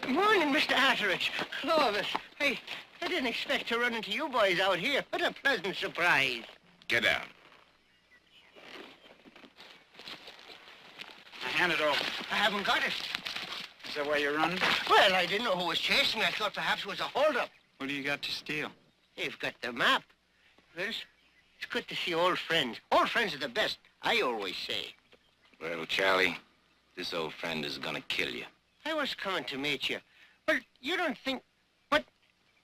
Morning, Mr. Hatteridge. Clovis. Hey, I didn't expect to run into you boys out here. What a pleasant surprise. Get down. Hand it over. I haven't got it. Is that why you're running? Well, I didn't know who was chasing me. I thought perhaps it was a holdup. What do you got to steal? You've got the map. Well, it's good to see old friends. Old friends are the best, I always say. Well, Charlie, this old friend is gonna kill you. I was coming to meet you. Well, you don't think... But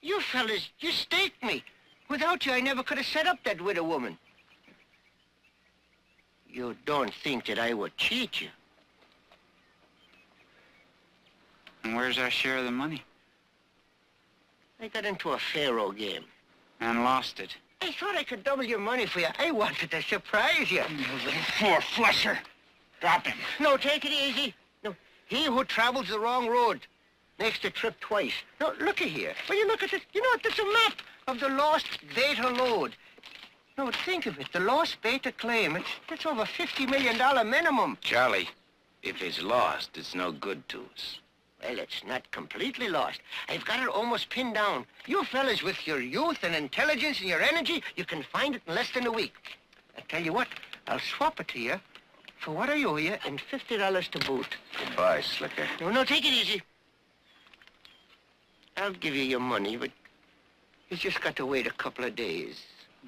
you fellas, you staked me. Without you, I never could have set up that widow woman. You don't think that I would cheat you? And where's our share of the money? I got into a faro game. And lost it. I thought I could double your money for you. I wanted to surprise you. You little four-flusher. Drop him. No, take it easy. No, he who travels the wrong road makes the trip twice. No, looky here. When you look at it, you know, there's a map of the lost beta load. No, think of it. The lost beta claim. It's over $50 million minimum. Charlie, if it's lost, it's no good to us. Well, it's not completely lost. I've got it almost pinned down. You fellas, with your youth and intelligence and your energy, you can find it in less than a week. I tell you what, I'll swap it to you for what I owe you and $50 to boot. Goodbye, Slicker. No, take it easy. I'll give you your money, but you just got to wait a couple of days.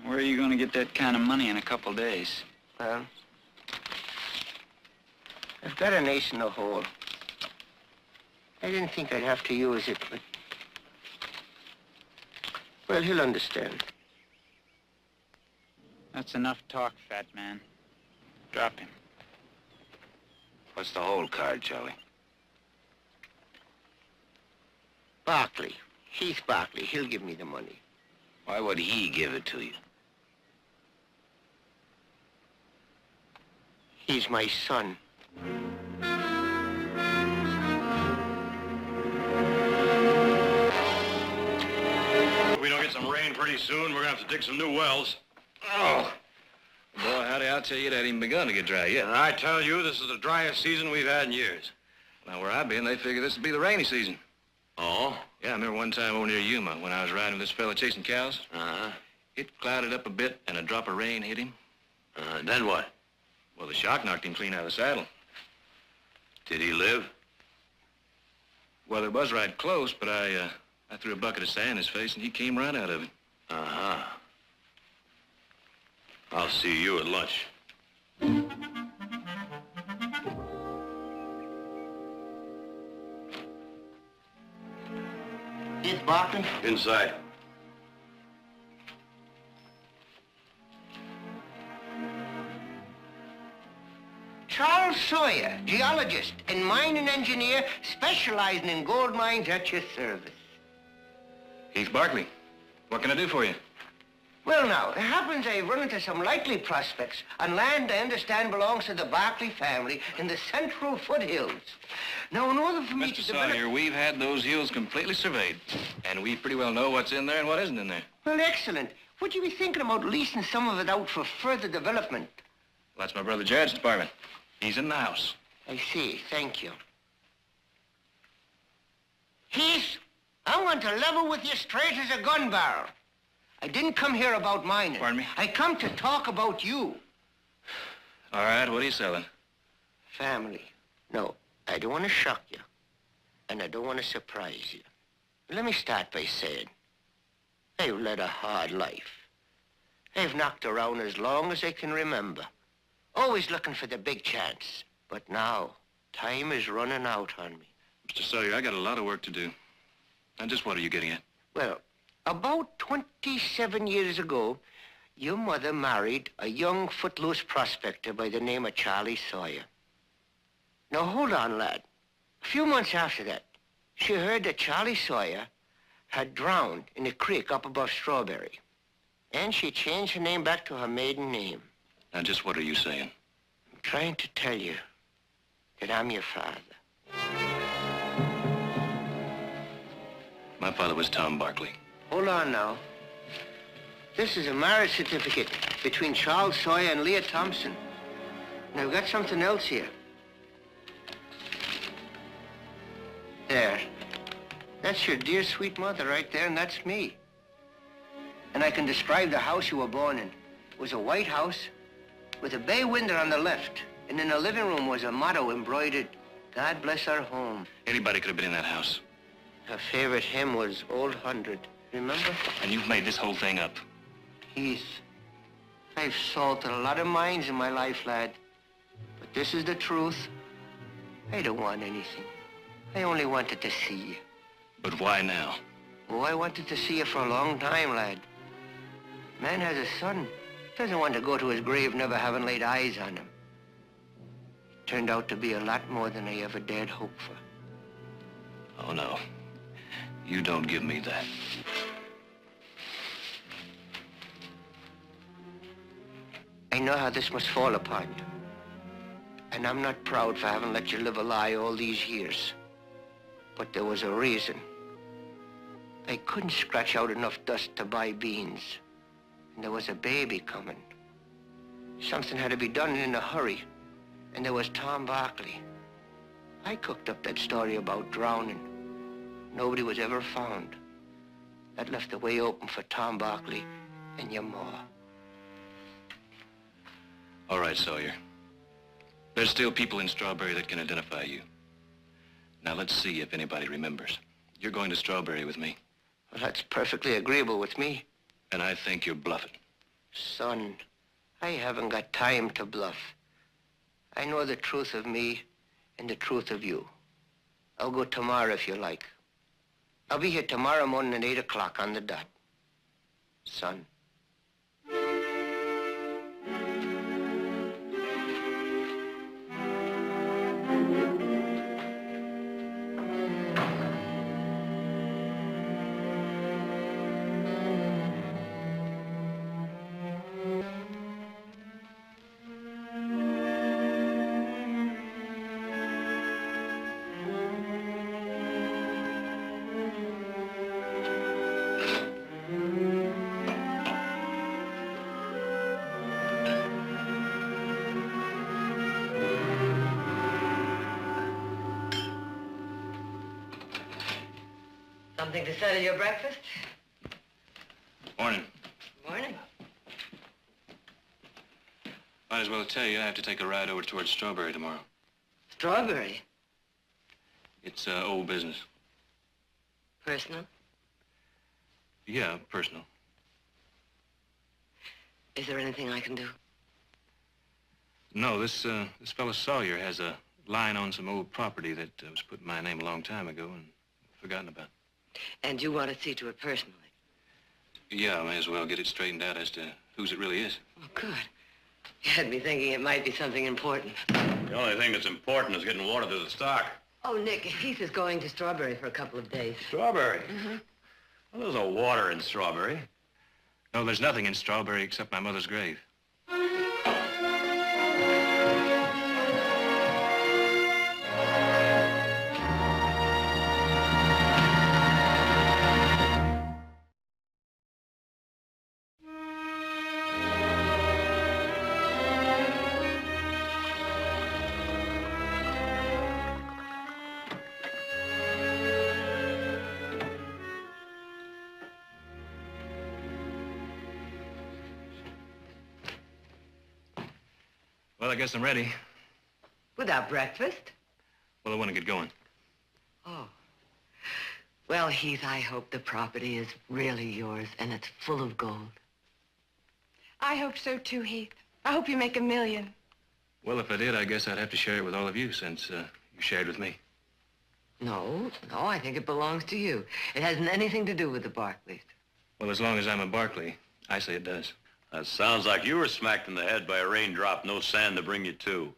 Where are you going to get that kind of money in a couple of days? Well, I've got an ace in the hole. I didn't think I'd have to use it, but... Well, he'll understand. That's enough talk, fat man. Drop him. What's the whole card, Charlie? Barkley. Heath Barkley. He'll give me the money. Why would he give it to you? He's my son. If we don't get some rain pretty soon, we're gonna have to dig some new wells. Oh! Boy, howdy, I'll tell you, it hadn't even begun to get dry yet. And I tell you, this is the driest season we've had in years. Now, where I've been, they figure this would be the rainy season. Oh? Yeah, I remember one time over near Yuma when I was riding with this fella chasing cows. Uh-huh. It clouded up a bit, and a drop of rain hit him. Then what? Well, the shock knocked him clean out of the saddle. Did he live? Well, it was right close, but I threw a bucket of sand in his face, and he came right out of it. Uh-huh. I'll see you at lunch. Heath Barkley? Inside. Charles Sawyer, geologist and mining engineer specializing in gold mines at your service. Heath Barkley, what can I do for you? Well, now, it happens I've run into some likely prospects on land I understand belongs to the Barkley family in the central foothills. Now, in order for me Mr. to develop... Sawyer, we've had those hills completely surveyed, and we pretty well know what's in there and what isn't in there. Well, excellent. Would you be thinking about leasing some of it out for further development? Well, that's my brother Jared's department. He's in the house. I see. Thank you. Heath, I want to level with you straight as a gun barrel. I didn't come here about mining. Pardon me? I come to talk about you. All right, what are you selling? Family. No, I don't want to shock you. And I don't want to surprise you. Let me start by saying, I've led a hard life. I've knocked around as long as I can remember. Always looking for the big chance. But now, time is running out on me. Mr. Sawyer, I got a lot of work to do. And just what are you getting at? Well, about 27 years ago, your mother married a young footloose prospector by the name of Charlie Sawyer. Now, hold on, lad. A few months after that, she heard that Charlie Sawyer had drowned in a creek up above Strawberry. And she changed her name back to her maiden name. Now, just what are you saying? I'm trying to tell you that I'm your father. My father was Tom Barkley. Hold on now. This is a marriage certificate between Charles Sawyer and Leah Thompson. And I've got something else here. There. That's your dear, sweet mother right there, and that's me. And I can describe the house you were born in. It was a white house with a bay window on the left. And in the living room was a motto embroidered, God bless our home. Anybody could have been in that house. Her favorite hymn was Old Hundred, remember? And you've made this whole thing up. Heath, I've salted a lot of minds in my life, lad. But this is the truth. I don't want anything. I only wanted to see you. But why now? Oh, I wanted to see you for a long time, lad. Man has a son. Doesn't want to go to his grave never having laid eyes on him. Turned out to be a lot more than I ever dared hope for. Oh, no. You don't give me that. I know how this must fall upon you. And I'm not proud for having let you live a lie all these years. But there was a reason. I couldn't scratch out enough dust to buy beans. And there was a baby coming. Something had to be done in a hurry. And there was Tom Barkley. I cooked up that story about drowning. Nobody was ever found. That left the way open for Tom Barkley and your ma. All right, Sawyer. There's still people in Strawberry that can identify you. Now let's see if anybody remembers. You're going to Strawberry with me. Well, that's perfectly agreeable with me. And I think you're bluffing. Son, I haven't got time to bluff. I know the truth of me and the truth of you. I'll go tomorrow if you like. I'll be here tomorrow morning at 8 o'clock on the dot. Son. Something to settle your breakfast? Morning. Morning. Might as well tell you I have to take a ride over towards Strawberry tomorrow. Strawberry? It's old business. Personal? Yeah, personal. Is there anything I can do? No, this fellow Sawyer has a line on some old property that was put in my name a long time ago and forgotten about. And you want to see to it personally? Yeah, I may as well get it straightened out as to whose it really is. Oh, good. You had me thinking it might be something important. The only thing that's important is getting water to the stock. Oh, Nick, Heath is going to Strawberry for a couple of days. Strawberry? Mm-hmm. Well, there's no water in Strawberry. No, there's nothing in Strawberry except my mother's grave. Well, I guess I'm ready. Without breakfast? Well, I want to get going. Oh. Well, Heath, I hope the property is really yours and it's full of gold. I hope so too, Heath. I hope you make $1 million. Well, if I did, I guess I'd have to share it with all of you since you shared with me. No, I think it belongs to you. It hasn't anything to do with the Barkleys. Well, as long as I'm a Barkley, I say it does. That sounds like you were smacked in the head by a raindrop, no sand to bring you to.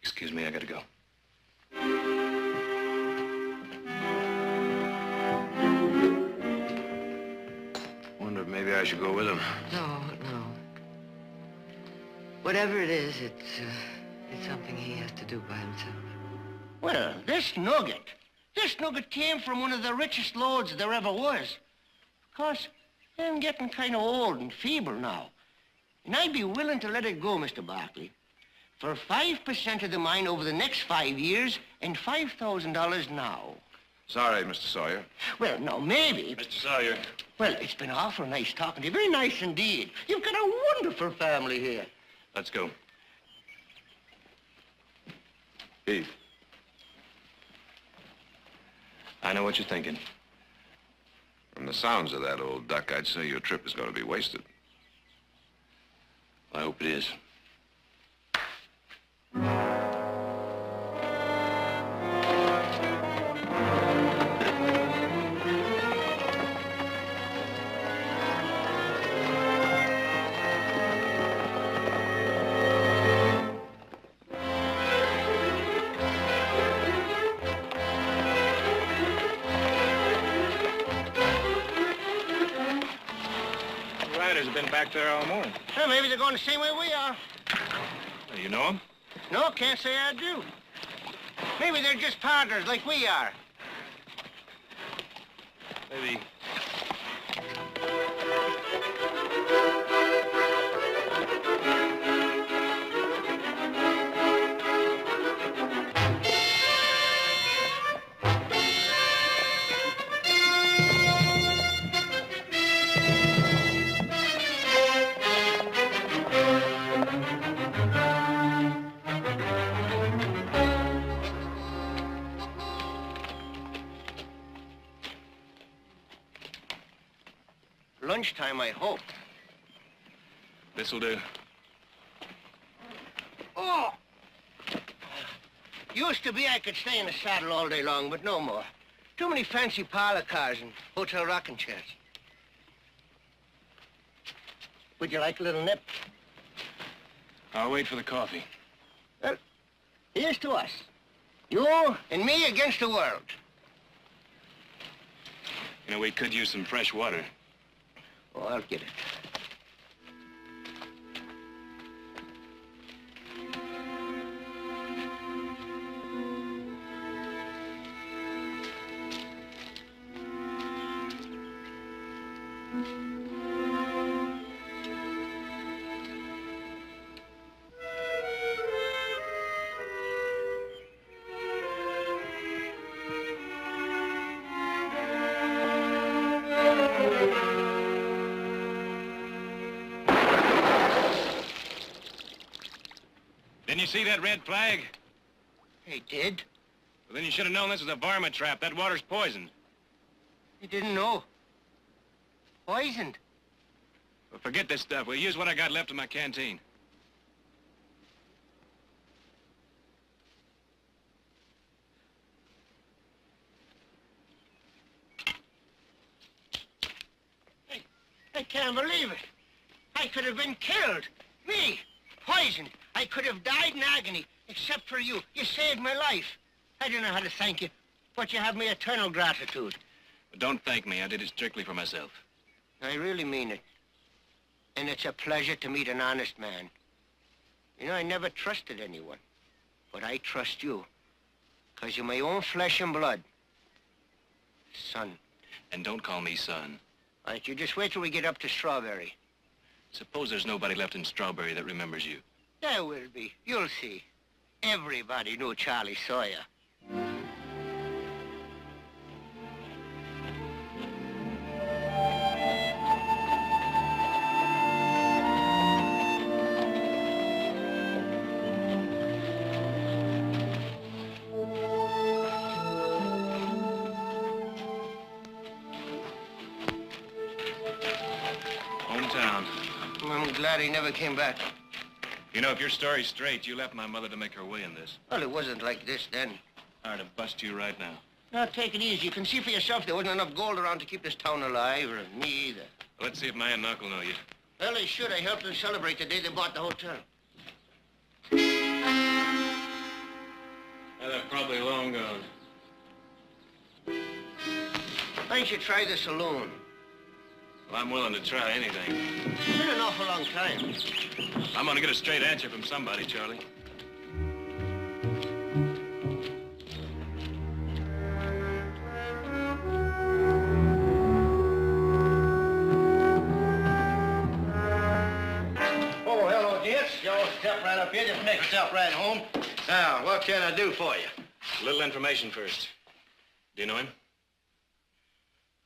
Excuse me, I gotta go. Wonder if maybe I should go with him. No. Whatever it is, it's something he has to do by himself. Well, this nugget came from one of the richest lords there ever was. Of course, I'm getting kind of old and feeble now. And I'd be willing to let it go, Mr. Barkley, for 5% of the mine over the next 5 years and $5,000 now. Sorry, Mr. Sawyer. Well, no, maybe. Mr. Sawyer. Well, it's been awful nice talking to you. Very nice indeed. You've got a wonderful family here. Let's go. Heath. I know what you're thinking. From the sounds of that old duck, I'd say your trip is going to be wasted. I hope it is. Riders have been back there all morning. Well, maybe they're going the same way we are. You know him? No, can't say I do. Maybe they're just partners like we are. Maybe. Lunchtime, I hope. This'll do. Oh! Used to be I could stay in the saddle all day long, but no more. Too many fancy parlor cars and hotel rocking chairs. Would you like a little nip? I'll wait for the coffee. Well, here's to us. You and me against the world. You know, we could use some fresh water. Oh, I'll get it. Didn't you see that red flag? He did? Well, then you should have known this was a varmint trap. That water's poisoned. He didn't know. Poisoned. Well, forget this stuff. We'll use what I got left in my canteen. I can't believe it. I could have been killed. Me, poisoned. I could have died in agony, except for you. You saved my life. I don't know how to thank you, but you have my eternal gratitude. But don't thank me. I did it strictly for myself. I really mean it. And it's a pleasure to meet an honest man. You know, I never trusted anyone. But I trust you. Because you're my own flesh and blood. Son. And don't call me son. All right, you just wait till we get up to Strawberry. Suppose there's nobody left in Strawberry that remembers you. There will be. You'll see. Everybody knew Charlie Sawyer. Hometown. I'm glad he never came back. You know, if your story's straight, you left my mother to make her way in this. Well, it wasn't like this then. Hard to bust you right now. Now, take it easy. You can see for yourself there wasn't enough gold around to keep this town alive, or me either. Let's see if my aunt and uncle know you. Well, they should. I helped them celebrate the day they bought the hotel. Well, they're probably long gone. Why don't you try the saloon? Well, I'm willing to try anything. It's been an awful long time. I'm gonna get a straight answer from somebody, Charlie. Oh, hello, gents. Y'all step right up here. Just make yourself right home. Now, what can I do for you? A little information first. Do you know him?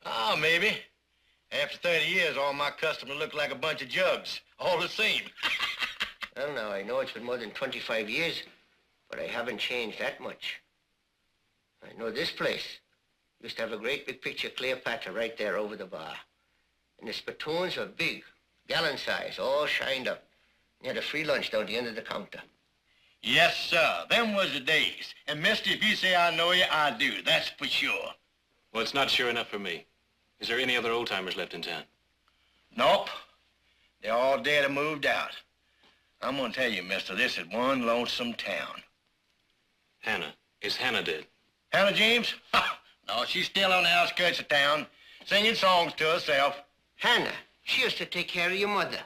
Oh, maybe. After 30 years, all my customers look like a bunch of jugs, all the same. Well, now, I know it's been more than 25 years, but I haven't changed that much. I know this place used to have a great big picture of Cleopatra right there over the bar. And the spittoons were big, gallon size, all shined up. You had a free lunch down the end of the counter. Yes, sir. Them was the days. And, mister, if you say I know you, I do. That's for sure. Well, it's not sure enough for me. Is there any other old-timers left in town? Nope. They're all dead or moved out. I'm gonna tell you, mister, this is one lonesome town. Hannah. Is Hannah dead? Hannah James? Ha! No, she's still on the outskirts of town, singing songs to herself. Hannah, she used to take care of your mother.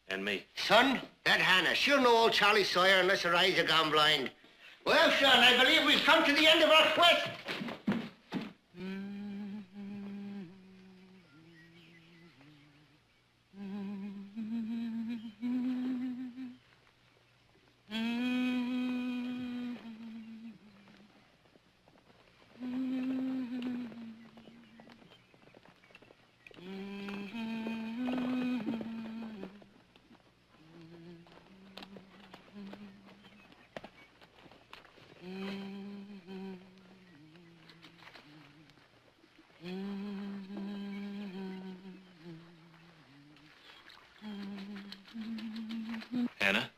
And me. Son, that Hannah, she'll know old Charlie Sawyer unless her eyes are gone blind. Well, son, I believe we've come to the end of our quest. Hannah?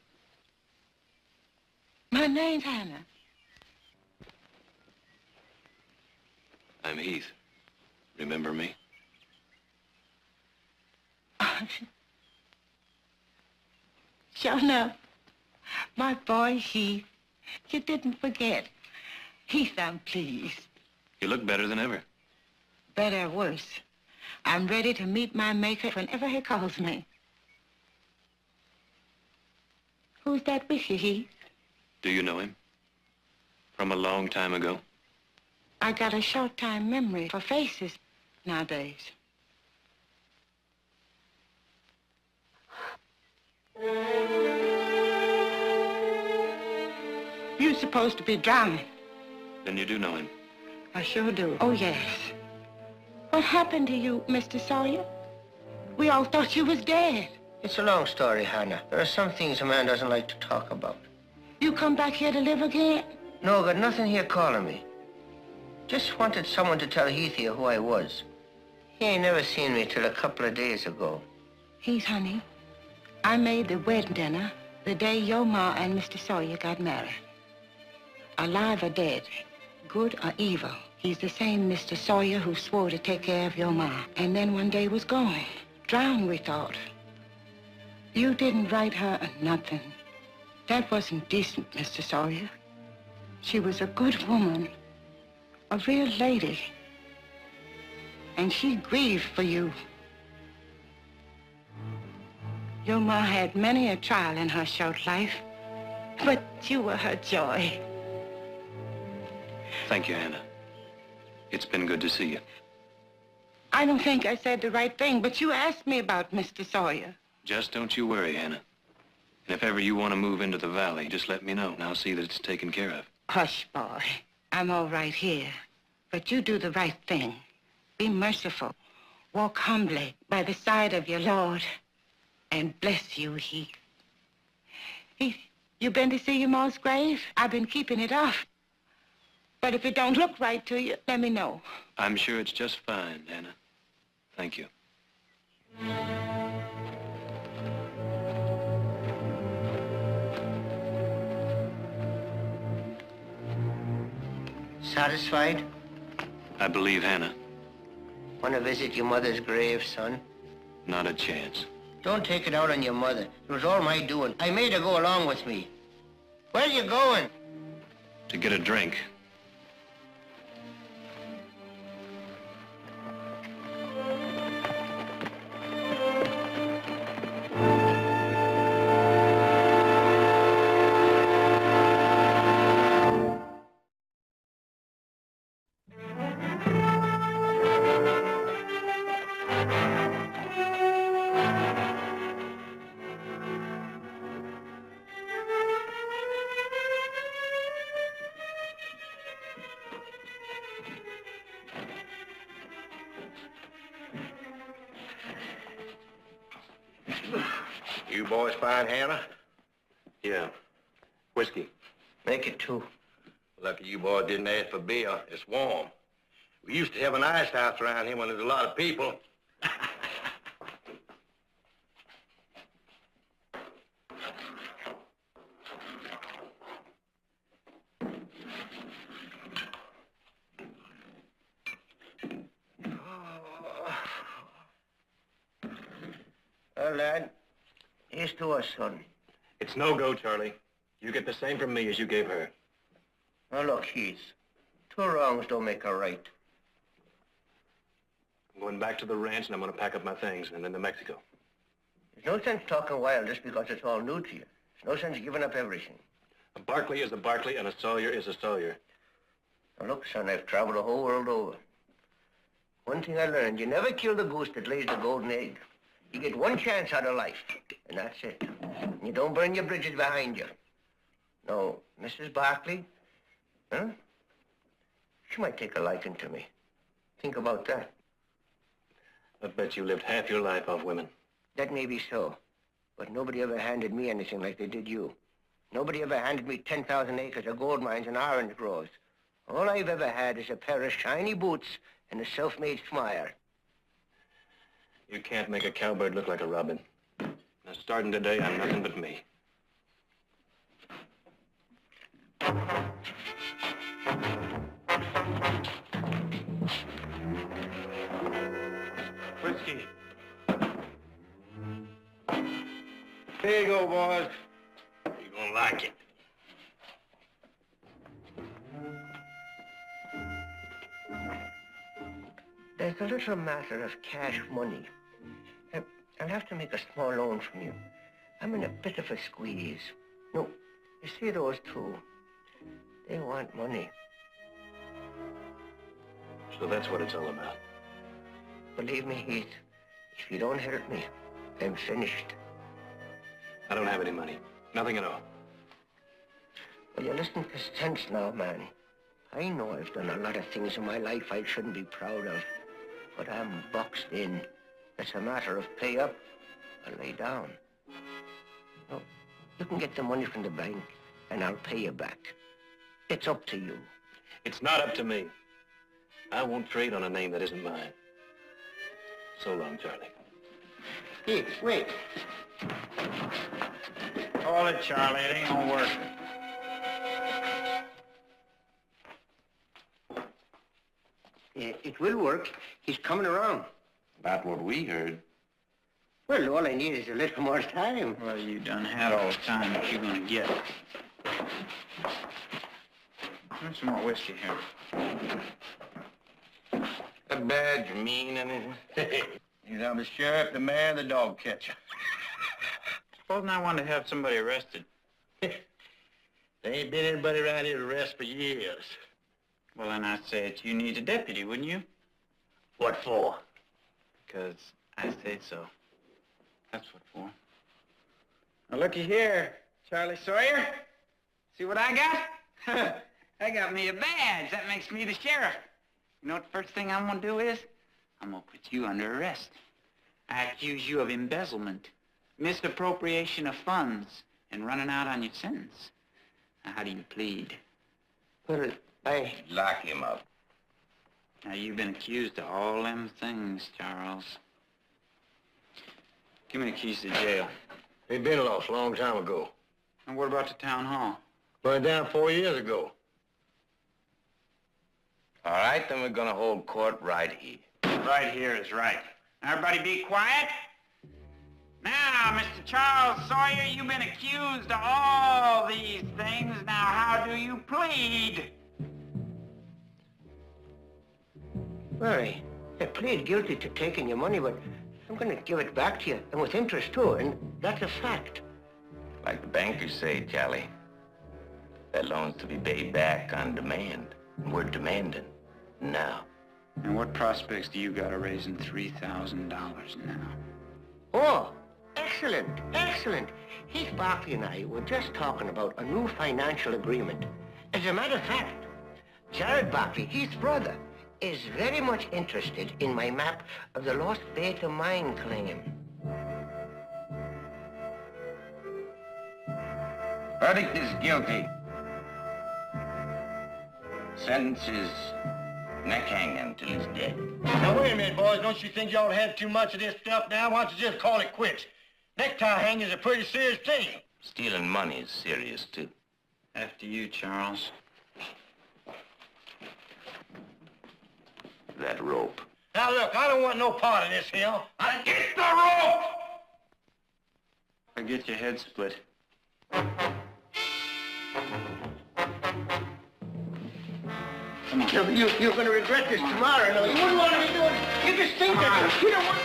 My name's Hannah. I'm Heath. Remember me? Sure enough. My boy, Heath. You didn't forget. Heath, I'm pleased. You look better than ever. Better or worse. I'm ready to meet my maker whenever he calls me. Who's that with you, Heath? Do you know him? From a long time ago? I got a short-time memory for faces nowadays. You're supposed to be drowning. Then you do know him. I sure do. Oh, yes. What happened to you, Mr. Sawyer? We all thought you was dead. It's a long story, Hannah. There are some things a man doesn't like to talk about. You come back here to live again? No, got nothing here calling me. Just wanted someone to tell Heath here who I was. He ain't never seen me till a couple of days ago. Heath, honey, I made the wedding dinner the day your ma and Mr. Sawyer got married. Alive or dead, good or evil, he's the same Mr. Sawyer who swore to take care of your ma, and then one day was gone. Drowned, we thought. You didn't write her nothing. That wasn't decent, Mr. Sawyer. She was a good woman, a real lady. And she grieved for you. Your ma had many a trial in her short life, but you were her joy. Thank you, Hannah. It's been good to see you. I don't think I said the right thing, but you asked me about Mr. Sawyer. Just don't you worry, Hannah. And if ever you want to move into the valley, just let me know, and I'll see that it's taken care of. Hush, boy. I'm all right here. But you do the right thing. Be merciful. Walk humbly by the side of your Lord. And bless you, Heath. Heath, you been to see your ma's grave? I've been keeping it off. But if it don't look right to you, let me know. I'm sure it's just fine, Hannah. Thank you. Satisfied? I believe Hannah. Want to visit your mother's grave, son? Not a chance. Don't take it out on your mother. It was all my doing. I made her go along with me. Where are you going? To get a drink. You boys find Hannah? Yeah. Whiskey. Make it 2. Lucky you boys didn't ask for beer. It's warm. We used to have an ice house around here when there's a lot of people. Well, lad, here's to us, son. It's no go, Charlie. You get the same from me as you gave her. Now, look, Heath. 2 wrongs don't make a right. I'm going back to the ranch, and I'm going to pack up my things and then to Mexico. There's no sense talking wild just because it's all new to you. There's no sense giving up everything. A Barkley is a Barkley, and a Sawyer is a Sawyer. Now, look, son, I've traveled the whole world over. One thing I learned, you never kill the goose that lays the golden egg. You get one chance out of life, and that's it. And you don't burn your bridges behind you. No, Mrs. Barkley, huh? She might take a liking to me. Think about that. I bet you lived half your life off women. That may be so, but nobody ever handed me anything like they did you. Nobody ever handed me 10,000 acres of gold mines and orange groves. All I've ever had is a pair of shiny boots and a self-made smile. You can't make a cowbird look like a robin. Now, starting today, I'm nothing but me. Whiskey. Here you go, boys. You're gonna like it. There's a little matter of cash money. I'll have to make a small loan from you. I'm in a bit of a squeeze. No, you see those 2? They want money. So that's what it's all about. Believe me, Heath, if you don't help me, I'm finished. I don't have any money. Nothing at all. Well, you listen to sense now, man. I know I've done a lot of things in my life I shouldn't be proud of, but I'm boxed in. It's a matter of pay up or lay down. No, you can get the money from the bank, and I'll pay you back. It's up to you. It's not up to me. I won't trade on a name that isn't mine. So long, Charlie. Heath, wait. Call it, Charlie. It ain't gonna work. It will work. He's coming around. About what we heard. Well, all I need is a little more time. Well, you done had all the time that you're gonna get. There's some more whiskey here. A badge mean anything? I'm the sheriff, the mayor, the dog catcher. Supposing I wanted to have somebody arrested. There ain't been anybody around here to arrest for years. Well, then I'd say that you need a deputy, wouldn't you? What for? Because I say so. That's what for. Now, looky here, Charlie Sawyer. See what I got? I got me a badge. That makes me the sheriff. You know what the first thing I'm gonna do is? I'm gonna put you under arrest. I accuse you of embezzlement, misappropriation of funds, and running out on your sentence. Now, how do you plead? Well, Lock him up. Now, you've been accused of all them things, Charles. Give me the keys to the jail. They'd been lost a long time ago. And what about the town hall? Burned down 4 years ago. All right, then we're gonna hold court right here. Right here is right. Everybody be quiet. Now, Mr. Charles Sawyer, you've been accused of all these things. Now, how do you plead? well, I plead guilty to taking your money, but I'm going to give it back to you, and with interest, too, and that's a fact. Like the bankers say, Charlie, that loan's to be paid back on demand. And we're demanding now. And what prospects do you got of raising $3,000 now? Oh, excellent, excellent. Heath Barkley and I were just talking about a new financial agreement. As a matter of fact, Jared Barkley, Heath's brother, is very much interested in my map of the Lost Beta mine claim. Verdict is guilty. Sentence is neck hanging till he's dead. Now, wait a minute, boys. Don't you think y'all had too much of this stuff now? Why don't you just call it quits? Necktie hanging is a pretty serious thing. Stealing money is serious, too. After you, Charles. That rope. Now, look, I don't want no part of this here. I get the rope! Or get your head split. Come on. You're going to regret this tomorrow. No, you wouldn't want to be doing it. You just think that you don't want...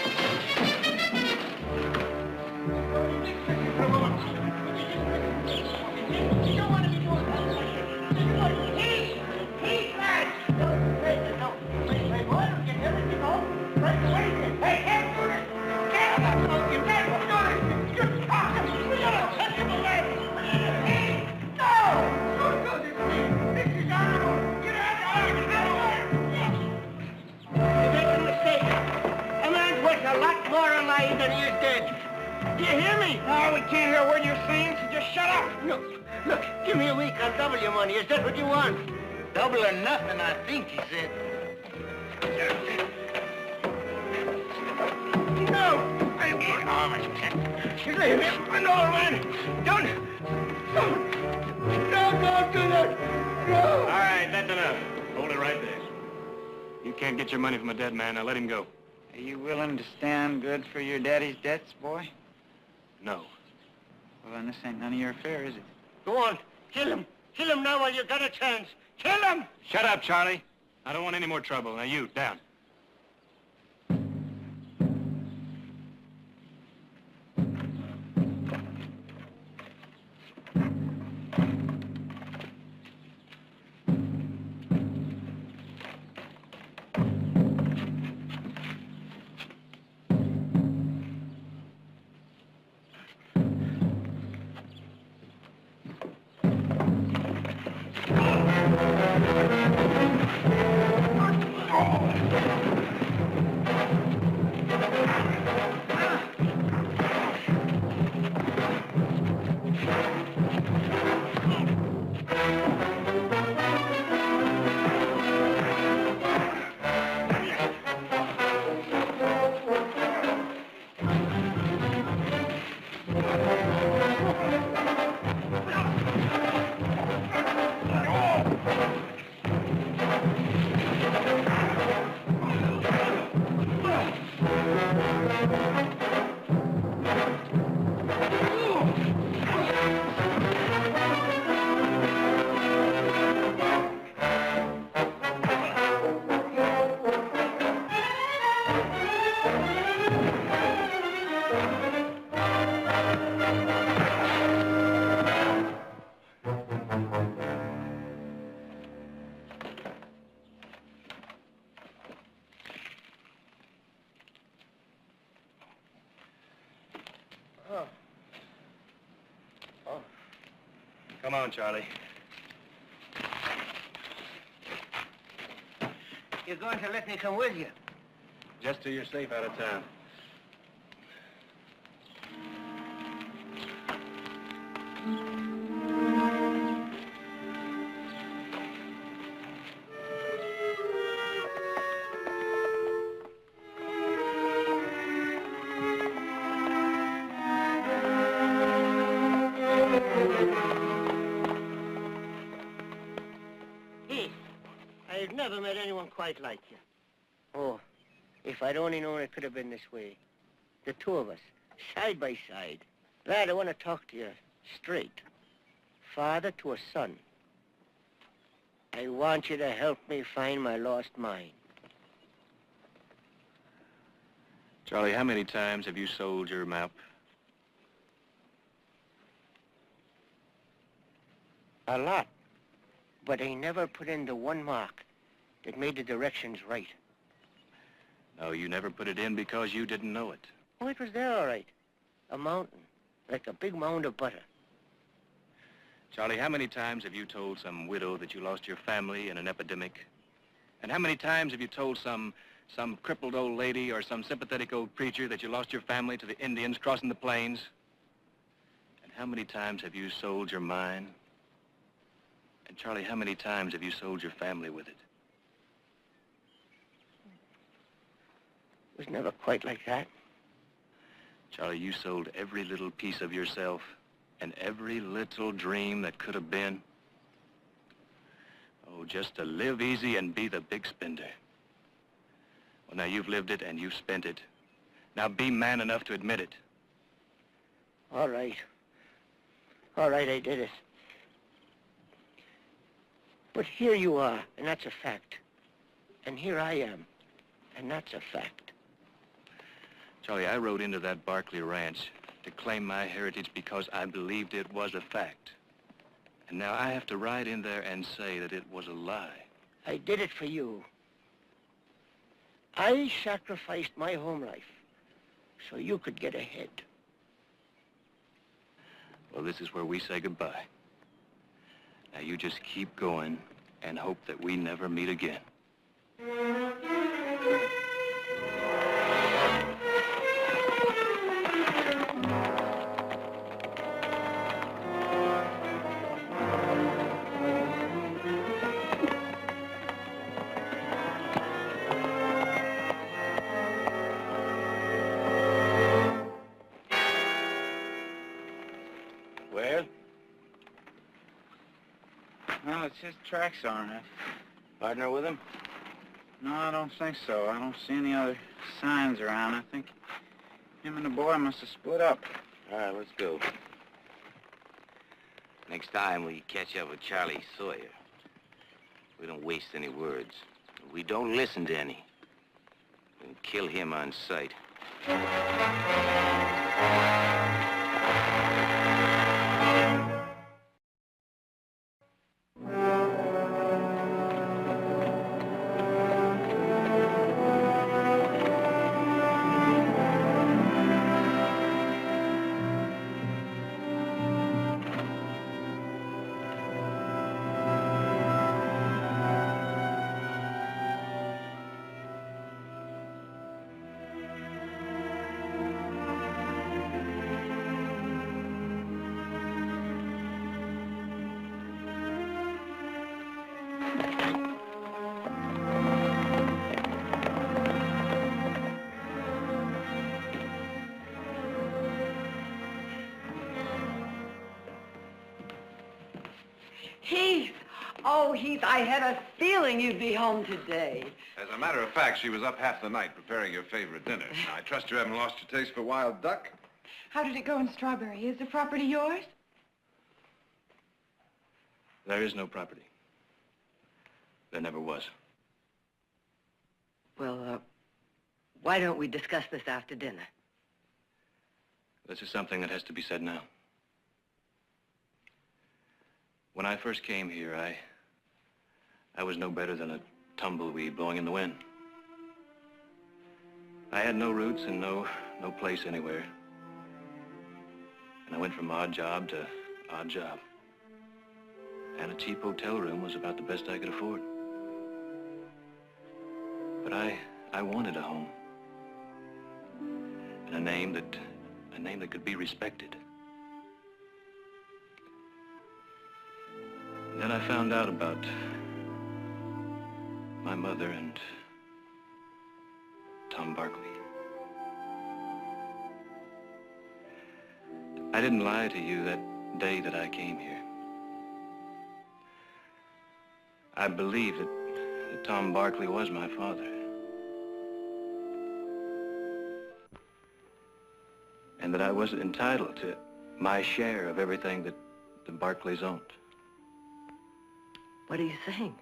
You don't want to be doing that. Heath, lad! No, wait, boy, don't get everything home. Right away. Hey, can't do this. Get him. You can't do this. You're talking. We got to touch him away. Heath, no! Don't do this, Heath. This is our own. Get out of here. You're making a mistake. A man's worth a lot more alive than he is dead. Do you hear me? No, we can't hear a word you're saying, so just shut up. No, look, give me a week, I'll double your money. Is that what you want? Double or nothing, I think, he said. No! I'm getting all my shit. Leave me alone, man. Don't do that. No. All right, that's enough. Hold it right there. You can't get your money from a dead man. Now let him go. Are you willing to stand good for your daddy's debts, boy? No. Well, then this ain't none of your affair, is it? Go on, kill him. Kill him now while you got a chance. Kill him! Shut up, Charlie. I don't want any more trouble. Now you, down. Come on, Charlie. You're going to let me come with you? Just till you're safe out of town. I've never met anyone quite like you. Oh, if I'd only known it could have been this way. The two of us, side by side. Lad, I want to talk to you straight. Father to a son. I want you to help me find my lost mind. Charlie, how many times have you sold your map? A lot. But I never put in the one mark that made the directions right. No, you never put it in because you didn't know it. Oh, it was there all right. A mountain, like a big mound of butter. Charlie, how many times have you told some widow that you lost your family in an epidemic? And how many times have you told some crippled old lady or some sympathetic old preacher that you lost your family to the Indians crossing the plains? And how many times have you sold your mind? And Charlie, how many times have you sold your family with it? It was never quite like that. Charlie, you sold every little piece of yourself and every little dream that could have been. Oh, just to live easy and be the big spender. Well, now you've lived it and you've spent it. Now be man enough to admit it. All right. All right, I did it. But here you are, and that's a fact. And here I am, and that's a fact. Charlie, I rode into that Barkley ranch to claim my heritage because I believed it was a fact. And now I have to ride in there and say that it was a lie. I did it for you. I sacrificed my home life so you could get ahead. Well, this is where we say goodbye. Now you just keep going and hope that we never meet again. Well, it's his tracks, aren't it? Partner with him? No, I don't think so. I don't see any other signs around. I think him and the boy must have split up. All right, let's go. Next time we catch up with Charlie Sawyer, we don't waste any words. We don't listen to any. We'll kill him on sight. Heath! Oh, Heath, I had a feeling you'd be home today. As a matter of fact, she was up half the night preparing your favorite dinner. Now, I trust you haven't lost your taste for wild duck? How did it go in Strawberry? Is the property yours? There is no property. There never was. Well, why don't we discuss this after dinner? This is something that has to be said now. When I first came here, I was no better than a tumbleweed blowing in the wind. I had no roots and no place anywhere. And I went from odd job to odd job. And a cheap hotel room was about the best I could afford. But I wanted a home. And a name that could be respected. And then I found out about my mother and Tom Barkley. I didn't lie to you that day that I came here. I believed that Tom Barkley was my father. And that I was entitled to my share of everything that the Barkleys owned. What are you saying?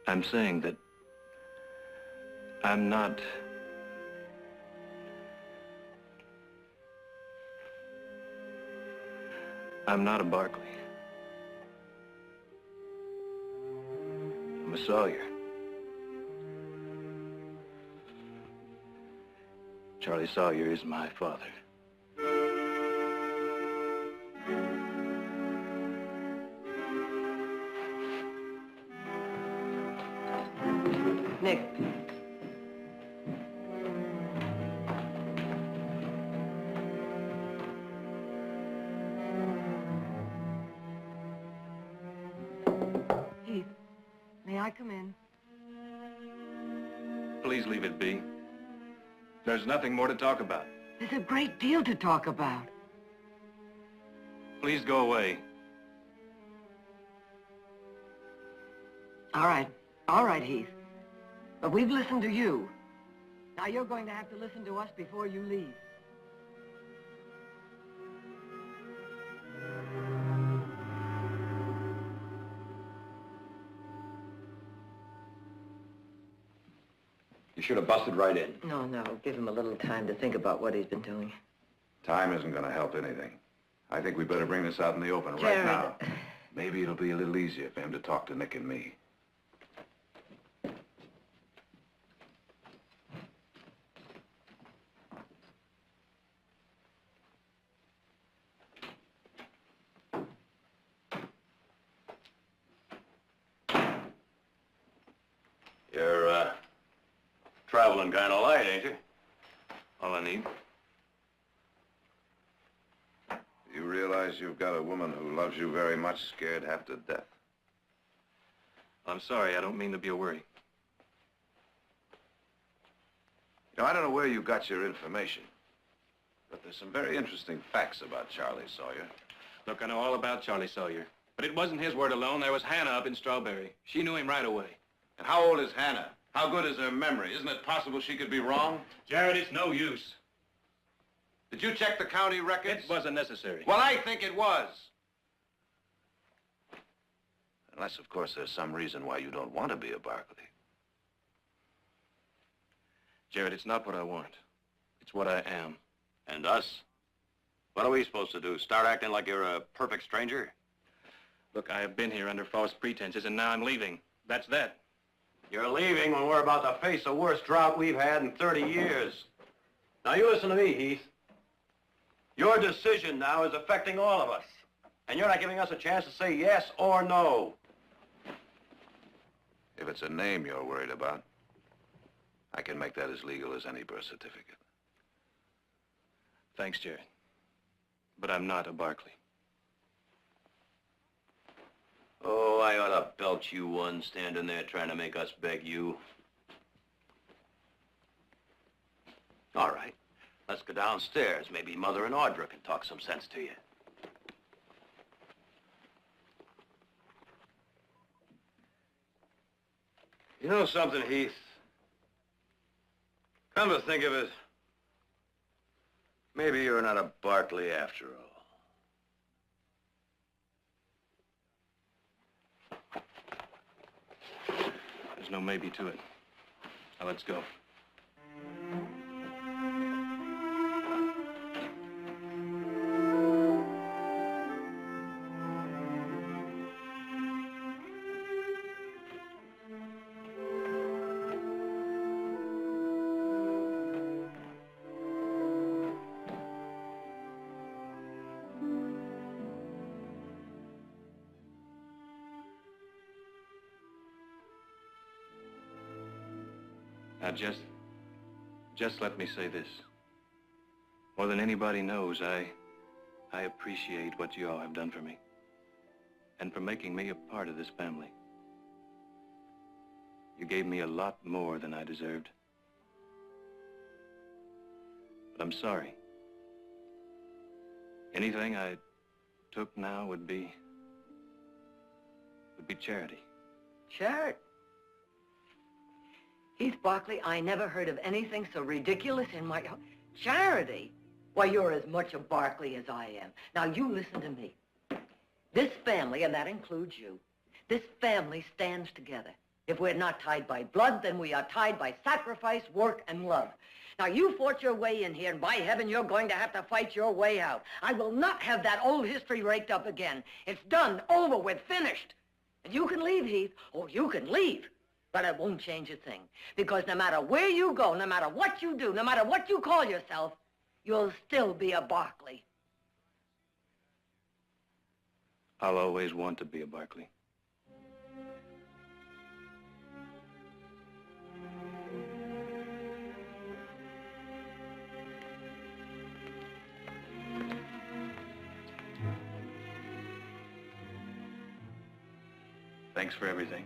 I'm saying that I'm not a Barkley. I'm a Sawyer. Charlie Sawyer is my father. Nick. I come in? Please leave it be. There's nothing more to talk about. There's a great deal to talk about. Please go away. All right, Heath. But we've listened to you. Now you're going to have to listen to us before you leave. You should have busted right in. No, give him a little time to think about what he's been doing. Time isn't going to help anything. I think we better bring this out in the open right now. Maybe it'll be a little easier for him to talk to Nick and me. You're, traveling kind of light, ain't you? All I need. You realize you've got a woman who loves you very much scared half to death? I'm sorry, I don't mean to be a worry. You know, I don't know where you got your information, but there's some very interesting facts about Charlie Sawyer. Look, I know all about Charlie Sawyer. But it wasn't his word alone. There was Hannah up in Strawberry. She knew him right away. And how old is Hannah? How good is her memory? Isn't it possible she could be wrong? Jared, it's no use. Did you check the county records? It wasn't necessary. Well, I think it was. Unless, of course, there's some reason why you don't want to be a Barkley. Jared, it's not what I want. It's what I am. And us? What are we supposed to do? Start acting like you're a perfect stranger? Look, I have been here under false pretenses, and now I'm leaving. That's that. You're leaving when we're about to face the worst drought we've had in 30 years. Now, you listen to me, Heath. Your decision now is affecting all of us. And you're not giving us a chance to say yes or no. If it's a name you're worried about, I can make that as legal as any birth certificate. Thanks, Jared. But I'm not a Barkley. Oh, I ought to belch you one standing there trying to make us beg you. All right. Let's go downstairs. Maybe Mother and Audra can talk some sense to you. You know something, Heath? Come to think of it, maybe you're not a Barkley after all. There's no maybe to it. Now let's go. Now, just let me say this. More than anybody knows, I appreciate what you all have done for me. And for making me a part of this family. You gave me a lot more than I deserved. But I'm sorry. Anything I took now would be charity. Charity? Heath Barkley, I never heard of anything so ridiculous in my... Charity? Why, you're as much a Barkley as I am. Now, you listen to me. This family, and that includes you, this family stands together. If we're not tied by blood, then we are tied by sacrifice, work, and love. Now, you fought your way in here, and by heaven, you're going to have to fight your way out. I will not have that old history raked up again. It's done, over with, finished. And you can leave, Heath. Oh, you can leave. But it won't change a thing. Because no matter where you go, no matter what you do, no matter what you call yourself, you'll still be a Barkley. I'll always want to be a Barkley. Thanks for everything.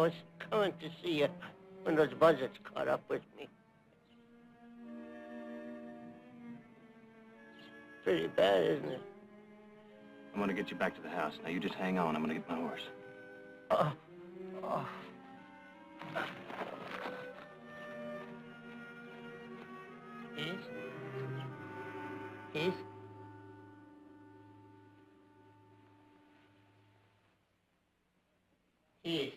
was coming to see you when those buzzards caught up with me. Pretty bad, isn't it? I'm gonna get you back to the house. Now, you just hang on. I'm gonna get my horse. Oh. Heath? Heath? Heath?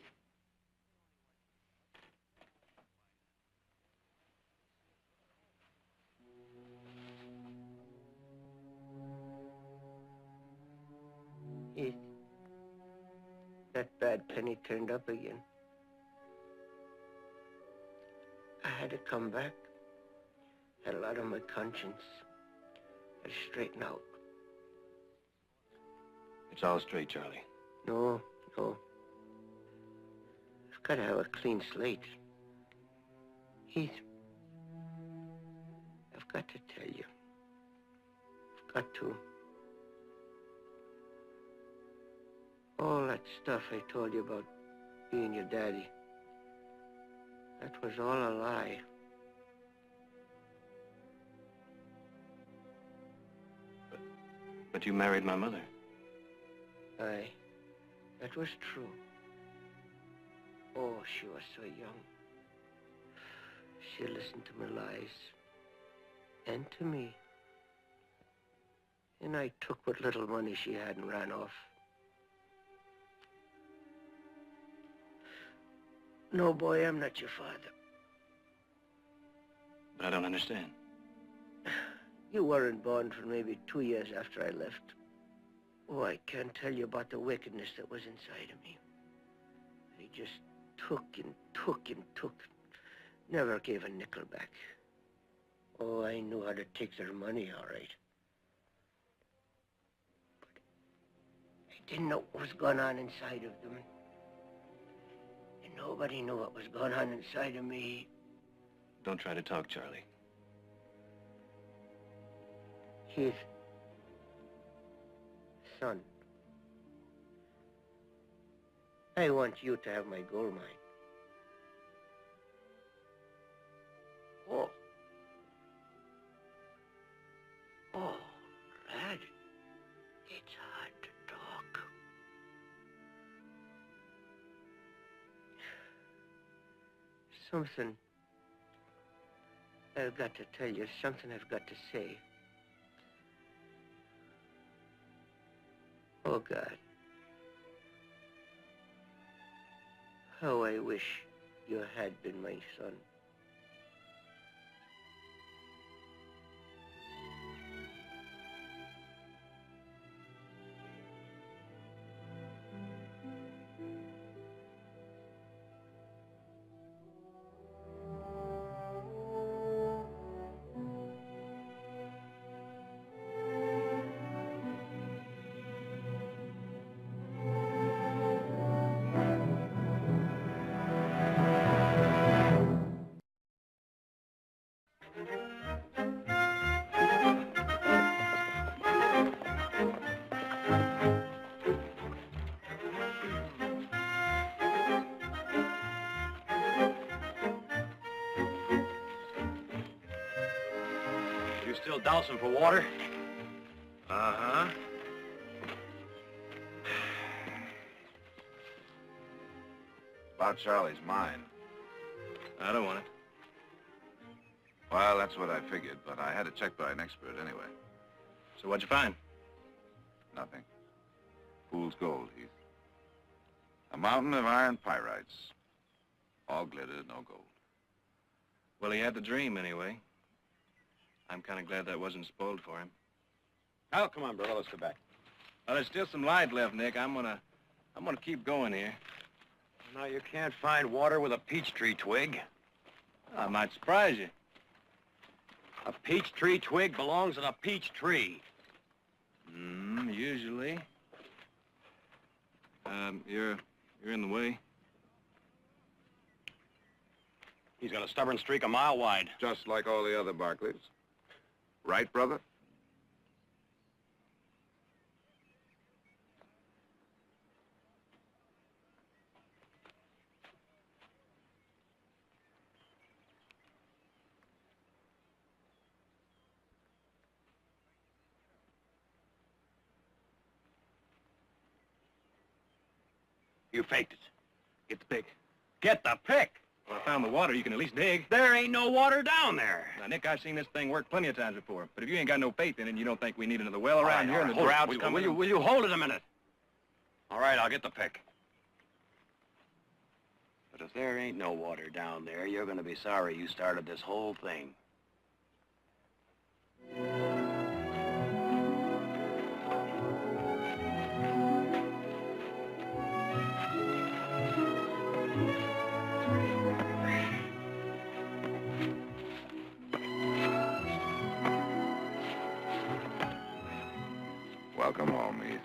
That bad penny turned up again. I had to come back. Had a lot on my conscience. Had to straighten out. It's all straight, Charlie. No. I've got to have a clean slate. Heath, I've got to tell you. I've got to. All that stuff I told you about being your daddy, that was all a lie. But you married my mother. Aye, that was true. Oh, she was so young. She listened to my lies. And to me. And I took what little money she had and ran off. No, boy, I'm not your father. But I don't understand. You weren't born for maybe 2 years after I left. Oh, I can't tell you about the wickedness that was inside of me. I just took and took and took. Never gave a nickel back. Oh, I knew how to take their money, all right. But I didn't know what was going on inside of them. And nobody knew what was going on inside of me. Don't try to talk, Charlie. Heath. Son. I want you to have my gold mine. Oh. Oh, lad. It's hard to talk. Something I've got to tell you, something I've got to say. Oh, God. How I wish you had been my son. Still dousing for water? Uh-huh. About Charlie's mine. I don't want it. Well, that's what I figured, but I had to check by an expert anyway. So what'd you find? Nothing. Fool's gold, Heath. A mountain of iron pyrites. All glitter, no gold. Well, he had the dream anyway. I'm kind of glad that wasn't spoiled for him. Oh, come on, brother, let's go back. Well, there's still some light left, Nick. I'm gonna keep going here. Now, you can't find water with a peach tree twig. I might surprise you. A peach tree twig belongs in a peach tree. Usually. You're in the way. He's got a stubborn streak a mile wide. Just like all the other Barkleys. Right, brother? You faked it. Get the pick. Get the pick? Well, I found the water. You can at least dig. There ain't no water down there. Now, Nick, I've seen this thing work plenty of times before. But if you ain't got no faith in it and you don't think we need another well around here and the Hold it. drought's coming... Will you hold it a minute? All right, I'll get the pick. But if there ain't no water down there, you're going to be sorry you started this whole thing. Welcome home, Heath.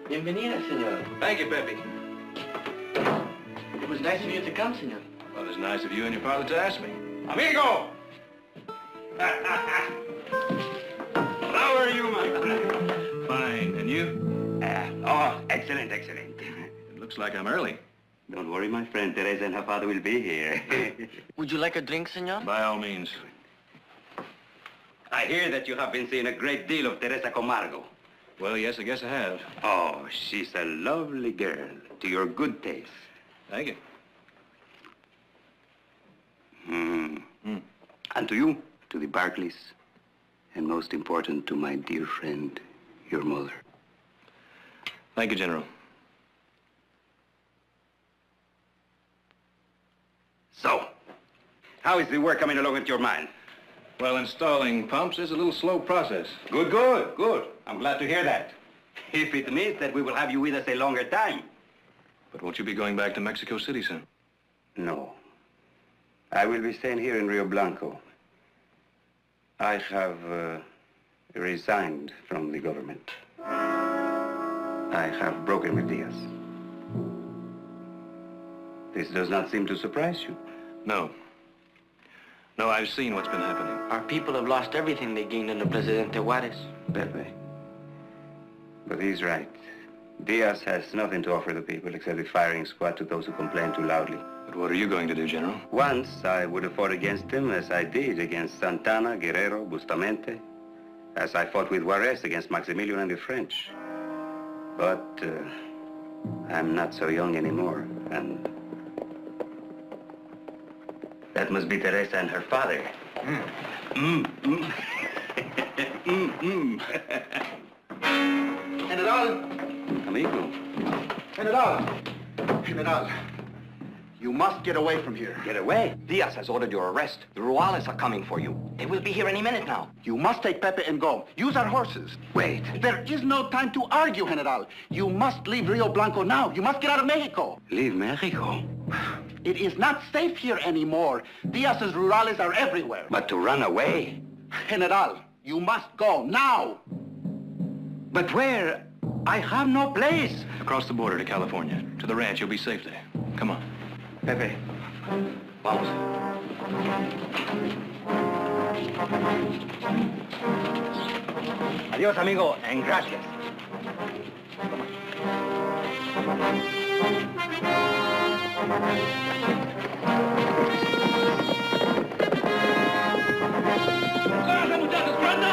Bienvenida, senor. Thank you, Pepe. It was nice of you to come, senor. Well, it's nice of you and your father to ask me. Amigo! How are you, my friend? Fine. And you? Excellent, excellent. It looks like I'm early. Don't worry, my friend. Teresa and her father will be here. Would you like a drink, senor? By all means. I hear that you have been seeing a great deal of Teresa Camargo. Well, yes, I guess I have. Oh, she's a lovely girl, to your good taste. Thank you. And to you, to the Barkleys, and most important, to my dear friend, your mother. Thank you, General. So, how is the work coming along at your mine? Well, installing pumps is a little slow process. Good, good, good. I'm glad to hear that. If it means that we will have you with us a longer time. But won't you be going back to Mexico City soon? No. I will be staying here in Rio Blanco. I have resigned from the government. I have broken with Diaz. This does not seem to surprise you. No. No, I've seen what's been happening. Our people have lost everything they gained under Presidente Juarez. Pepe. But he's right. Diaz has nothing to offer the people except a firing squad to those who complain too loudly. But what are you going to do, General? Once, I would have fought against him as I did against Santana, Guerrero, Bustamante, as I fought with Juarez against Maximilian and the French. But I'm not so young anymore, and that must be Teresa and her father. General! Amigo. General! General! You must get away from here. Get away? Diaz has ordered your arrest. The Ruales are coming for you. They will be here any minute now. You must take Pepe and go. Use our horses. Wait. There is no time to argue, General. You must leave Rio Blanco now. You must get out of Mexico. Leave Mexico? It is not safe here anymore. Diaz's Rurales are everywhere. But to run away? General, you must go now. But where? I have no place. Across the border to California. To the ranch. You'll be safe there. Come on. Pepe, vamos. Adiós, amigo, and gracias. ¡Córranse, muchachos! ¡Pronto!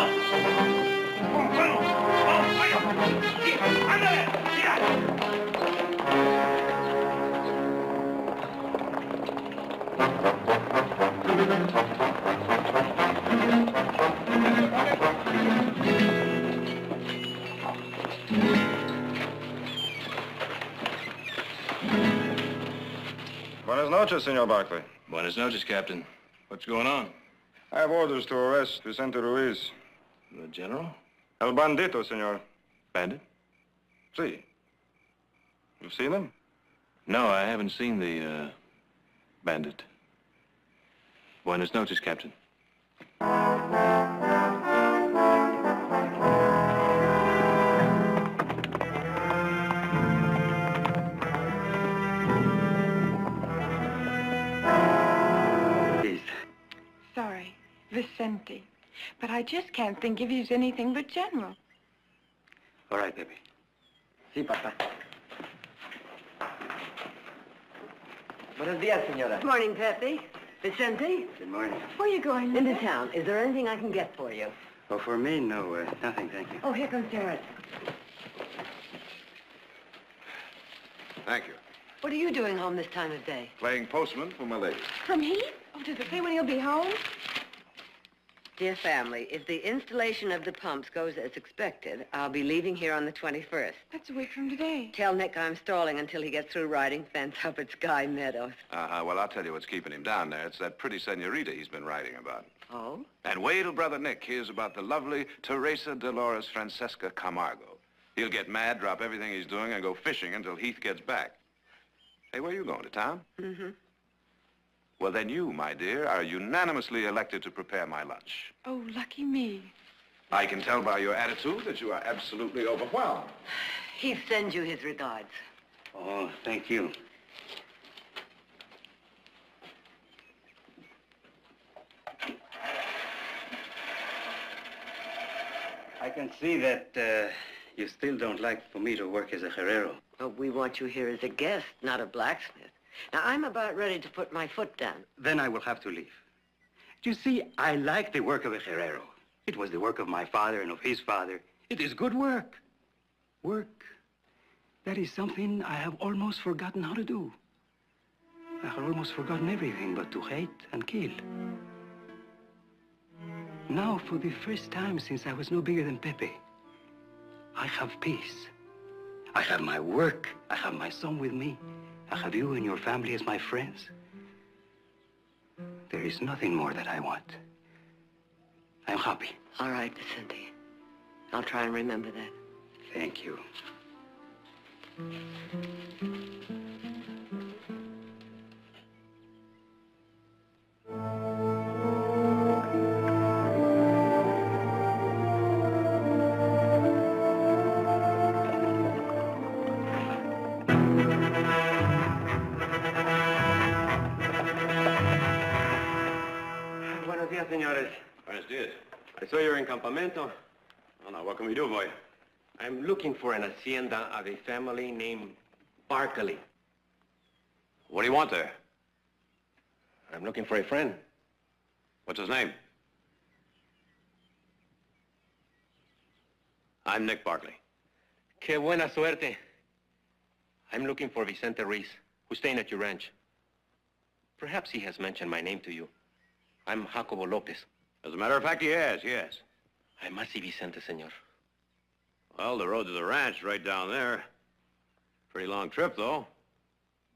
¡Vamos! ¡Ándale! Buenas noches, Senor Barkley. Buenas noches, Captain. What's going on? I have orders to arrest Vicente Ruiz. The general? El bandito, senor. Bandit? Si. You've seen him? No, I haven't seen the, bandit. Buenas noches, Captain. Sorry, Vicente. But I just can't think of you as anything but General. All right, baby. Sí, papá. Buenos días, señora. Morning, Pepe. Vicente? Good morning. Where are you going? Into town. Is there anything I can get for you? Oh, for me, no, nothing, thank you. Oh, here comes Terrence. Thank you. What are you doing home this time of day? Playing postman for my lady. From Heath? Oh, does it say when he'll be home? Dear family, if the installation of the pumps goes as expected, I'll be leaving here on the 21st. That's a week from today. Tell Nick I'm stalling until he gets through riding fence up at Sky Meadows. Well, I'll tell you what's keeping him down there. It's that pretty senorita he's been writing about. Oh? And wait till Brother Nick hears about the lovely Teresa Dolores Francesca Camargo. He'll get mad, drop everything he's doing, and go fishing until Heath gets back. Hey, where are you going, to town? Mm-hmm. Well, then you, my dear, are unanimously elected to prepare my lunch. Oh, lucky me. I can tell by your attitude that you are absolutely overwhelmed. He sends you his regards. Oh, thank you. I can see that you still don't like for me to work as a herrero. But we want you here as a guest, not a blacksmith. Now, I'm about ready to put my foot down. Then I will have to leave. You see, I like the work of a herrero. It was the work of my father and of his father. It is good work. Work. That is something I have almost forgotten how to do. I have almost forgotten everything but to hate and kill. Now, for the first time since I was no bigger than Pepe, I have peace. I have my work. I have my son with me. I have you and your family as my friends. There is nothing more that I want. I'm happy. All right, Vicente. I'll try and remember that. Thank you. Buenos días, señores. Buenos dias. I saw you're in Campamento. Oh, now, what can we do for you? I'm looking for an hacienda of a family named Barkley. What do you want there? I'm looking for a friend. What's his name? I'm Nick Barkley. Qué buena suerte. I'm looking for Vicente Ruiz, who's staying at your ranch. Perhaps he has mentioned my name to you. I'm Jacobo Lopez. As a matter of fact, he has, yes. I must see Vicente, senor. Well, the road to the ranch is right down there. Pretty long trip, though.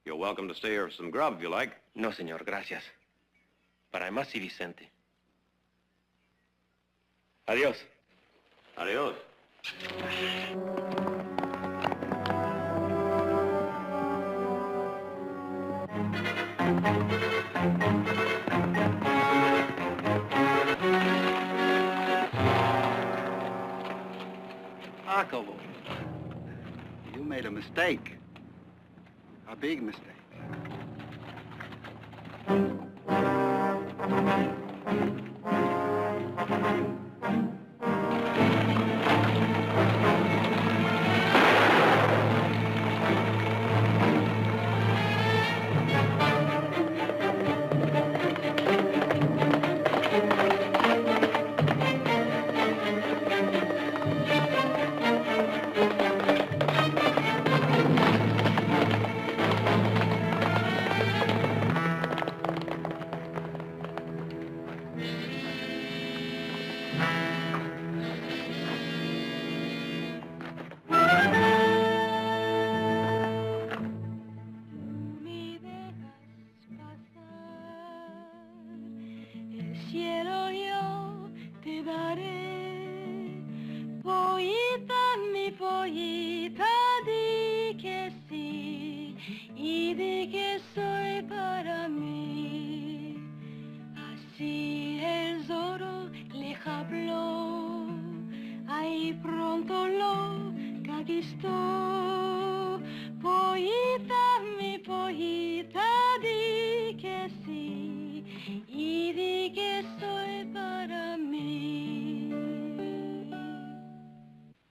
You're welcome to stay here for some grub if you like. No, señor, gracias. But I must see Vicente. Adios. Adios. Jacobo, you made a mistake. A big mistake.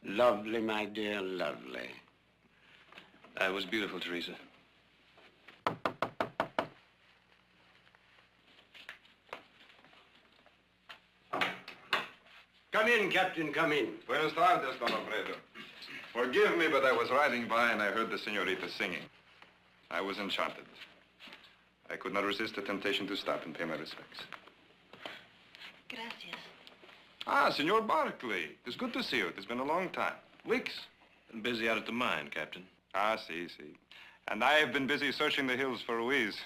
Lovely, my dear, lovely. That was beautiful, Teresa. Come in, Captain, come in. Buenas tardes, Don Alfredo. Forgive me, but I was riding by and I heard the señorita singing. I was enchanted. I could not resist the temptation to stop and pay my respects. Gracias. Ah, Senor Barkley. It's good to see you. It's been a long time. Weeks. Been busy out at the mine, Captain. Ah, see. And I have been busy searching the hills for Ruiz.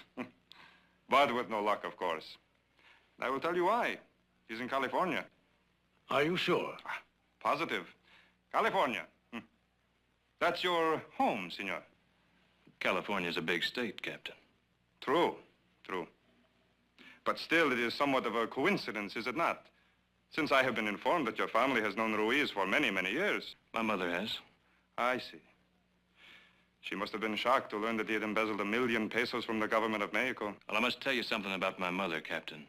But with no luck, of course. I will tell you why. He's in California. Are you sure? Positive. California. That's your home, senor. California's a big state, Captain. True. But still, it is somewhat of a coincidence, is it not? Since I have been informed that your family has known Ruiz for many, many years. My mother has. I see. She must have been shocked to learn that he had embezzled 1 million pesos from the government of Mexico. Well, I must tell you something about my mother, Captain.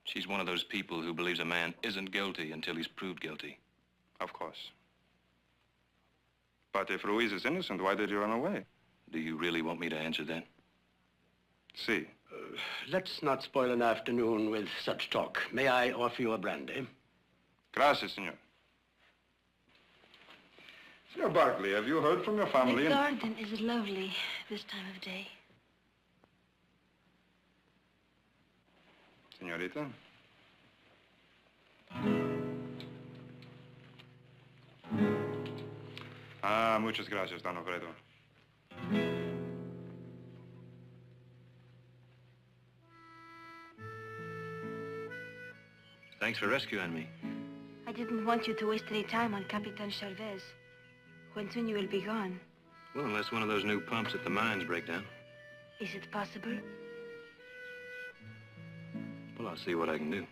She's one of those people who believes a man isn't guilty until he's proved guilty. Of course. But if Ruiz is innocent, why did you run away? Do you really want me to answer that? See. Let's not spoil an afternoon with such talk. May I offer you a brandy? Gracias, senor. Senor Barkley, have you heard from your family? The garden is lovely this time of day. Señorita? Ah, muchas gracias, Don Alfredo. Thanks for rescuing me. I didn't want you to waste any time on Capitan Chavez. When soon you will be gone. Well, unless one of those new pumps at the mines break down. Is it possible? Well, I'll see what I can do.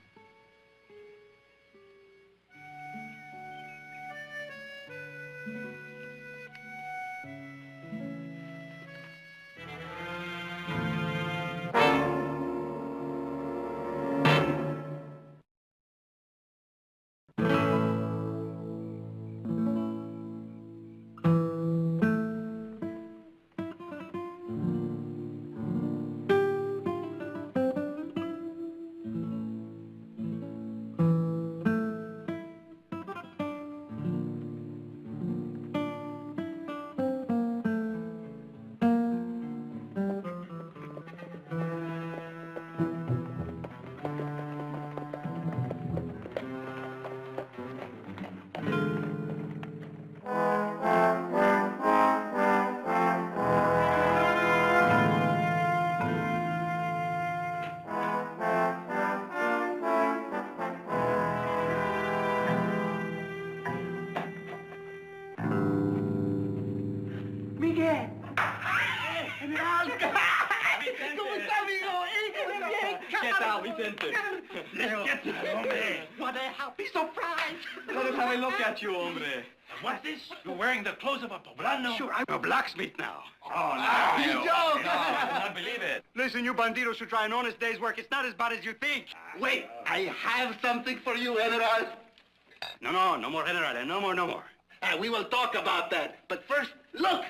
Sal, Vicente. Let's get this, hombre. What a happy surprise! Let us have a look at you, hombre. What's this? You're wearing the clothes of a poblano? Sure, I'm a blacksmith now. Oh, no. You joke! No, I do not believe it. Listen, you bandidos should try an honest day's work. It's not as bad as you think. Wait, I have something for you, General. No more, General. No more. We will talk about that. But first, look!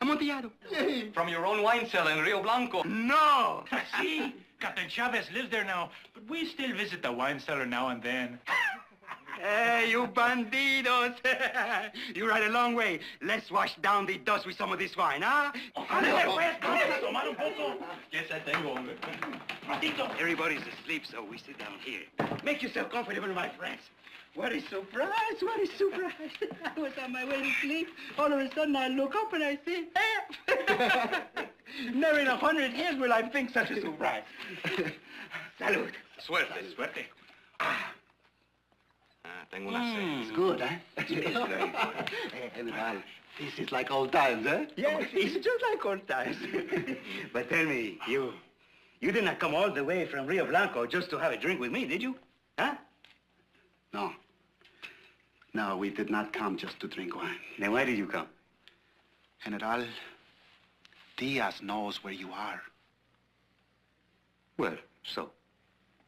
Amontillado. From your own wine cellar in Rio Blanco. No! See? Captain Chavez lives there now, but we still visit the wine cellar now and then. Hey, you bandidos! You ride a long way. Let's wash down the dust with some of this wine, huh? Everybody's asleep, so we sit down here. Make yourself comfortable, my friends. What a surprise, what a surprise. I was on my way to sleep. All of a sudden, I look up and I see, hey! Never in 100 years will I think such a surprise. Salud. Suerte. Tengo una sed. It's good, huh? General, this is like old times, huh? Yes, it's just like old times. But tell me, you did not come all the way from Rio Blanco just to have a drink with me, did you? Huh? No, we did not come just to drink wine. Then why did you come? General, Diaz knows where you are. Well, so?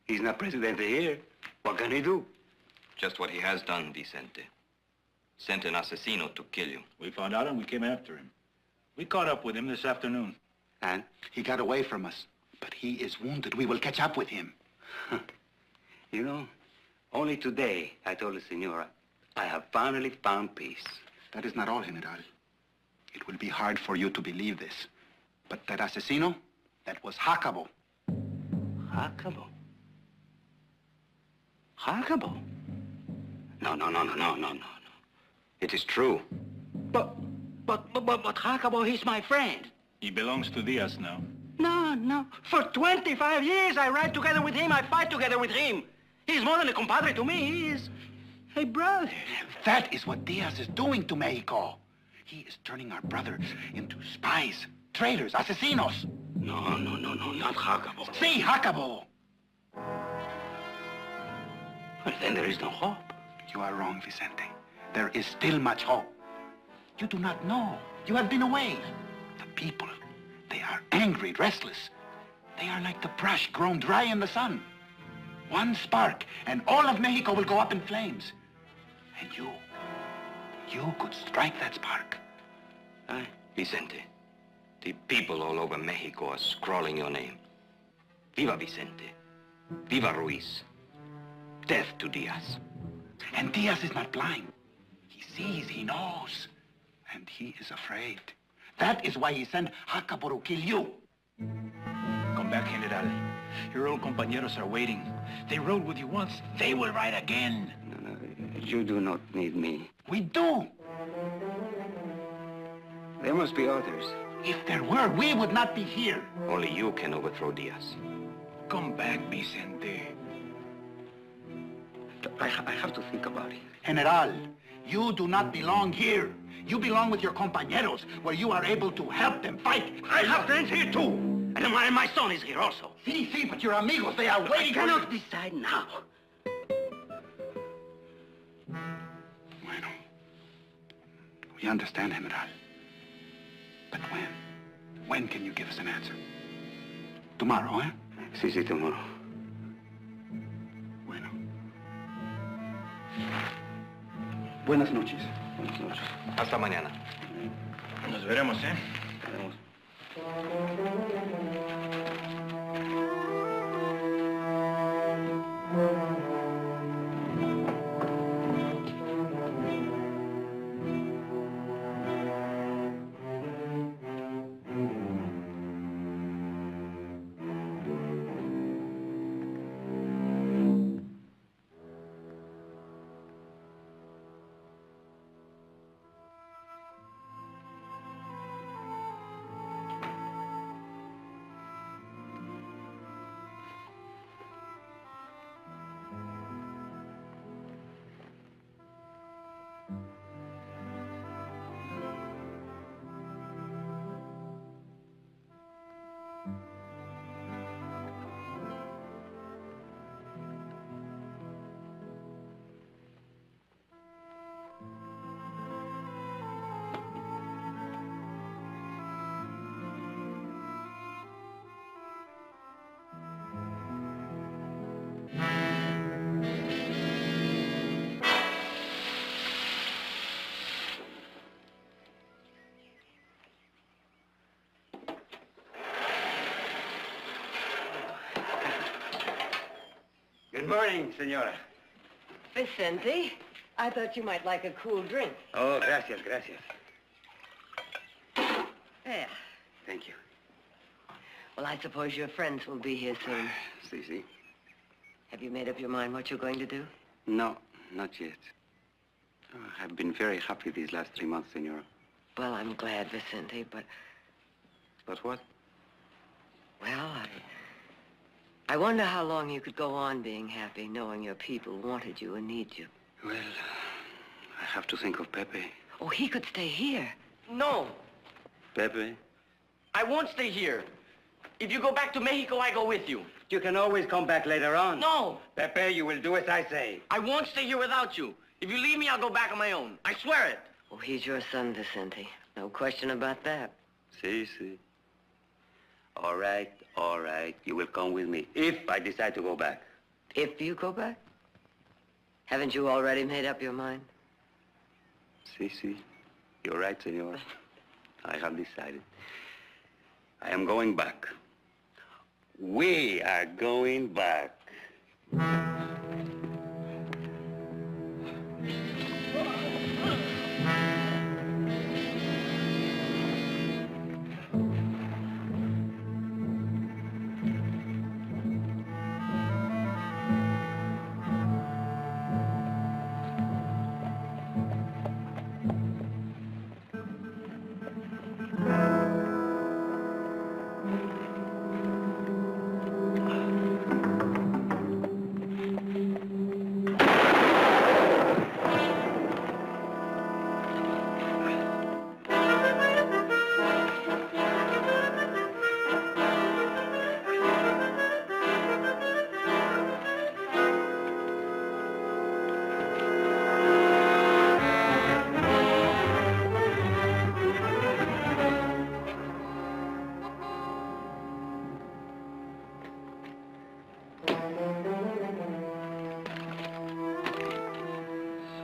He's not president here. What can he do? Just what he has done, Vicente. Sent an asesino to kill you. We found out and we came after him. We caught up with him this afternoon. And? He got away from us, but he is wounded. We will catch up with him. You know, only today I told the senora, I have finally found peace. That is not all, General. It will be hard for you to believe this, but that asesino, that was Jacobo. Jacobo? Jacobo? No. It is true. But Jacobo, he's my friend. He belongs to Diaz now. No. For 25 years, I ride together with him. I fight together with him. He's more than a compadre to me. He is a brother. That is what Diaz is doing to Mexico. He is turning our brothers into spies, traitors, asesinos. No, not Jacobo. See, Jacobo. Well, then there is no hope. You are wrong, Vicente. There is still much hope. You do not know. You have been away. The people, they are angry, restless. They are like the brush grown dry in the sun. One spark, and all of Mexico will go up in flames. And you could strike that spark. Vicente, the people all over Mexico are scrawling your name. Viva Vicente. Viva Ruiz. Death to Diaz. And Diaz is not blind. He sees, he knows. And he is afraid. That is why he sent Jacobo to kill you. Come back, General. Your old compañeros are waiting. They rode with you once. They will ride again. No, you do not need me. We do. There must be others. If there were, we would not be here. Only you can overthrow Diaz. Come back, Vicente. I have to think about it. General, you do not belong here. You belong with your compañeros, where you are able to help them fight. I have friends here, too. And my son is here also. See, but your amigos, they are waiting for you. I cannot decide now. Bueno. We understand, General. But when? When can you give us an answer? Tomorrow, eh? Sí, tomorrow. Bueno. Buenas noches. Buenas noches. Hasta mañana. Nos veremos, ¿eh? Veremos. Good morning, senora. Vicente, I thought you might like a cool drink. Oh, gracias, gracias. There. Thank you. Well, I suppose your friends will be here soon. Si. Have you made up your mind what you're going to do? No, not yet. Oh, I've been very happy these last 3 months, senora. Well, I'm glad, Vicente, but... But what? Well, I wonder how long you could go on being happy, knowing your people wanted you and need you. Well, I have to think of Pepe. Oh, he could stay here. No, Pepe? I won't stay here. If you go back to Mexico, I go with you. You can always come back later on. No, Pepe, you will do as I say. I won't stay here without you. If you leave me, I'll go back on my own. I swear it. Oh, he's your son, Vicente. No question about that. Si. All right. You will come with me if I decide to go back. If you go back? Haven't you already made up your mind? Si. You're right, senora. I have decided. I am going back. We are going back.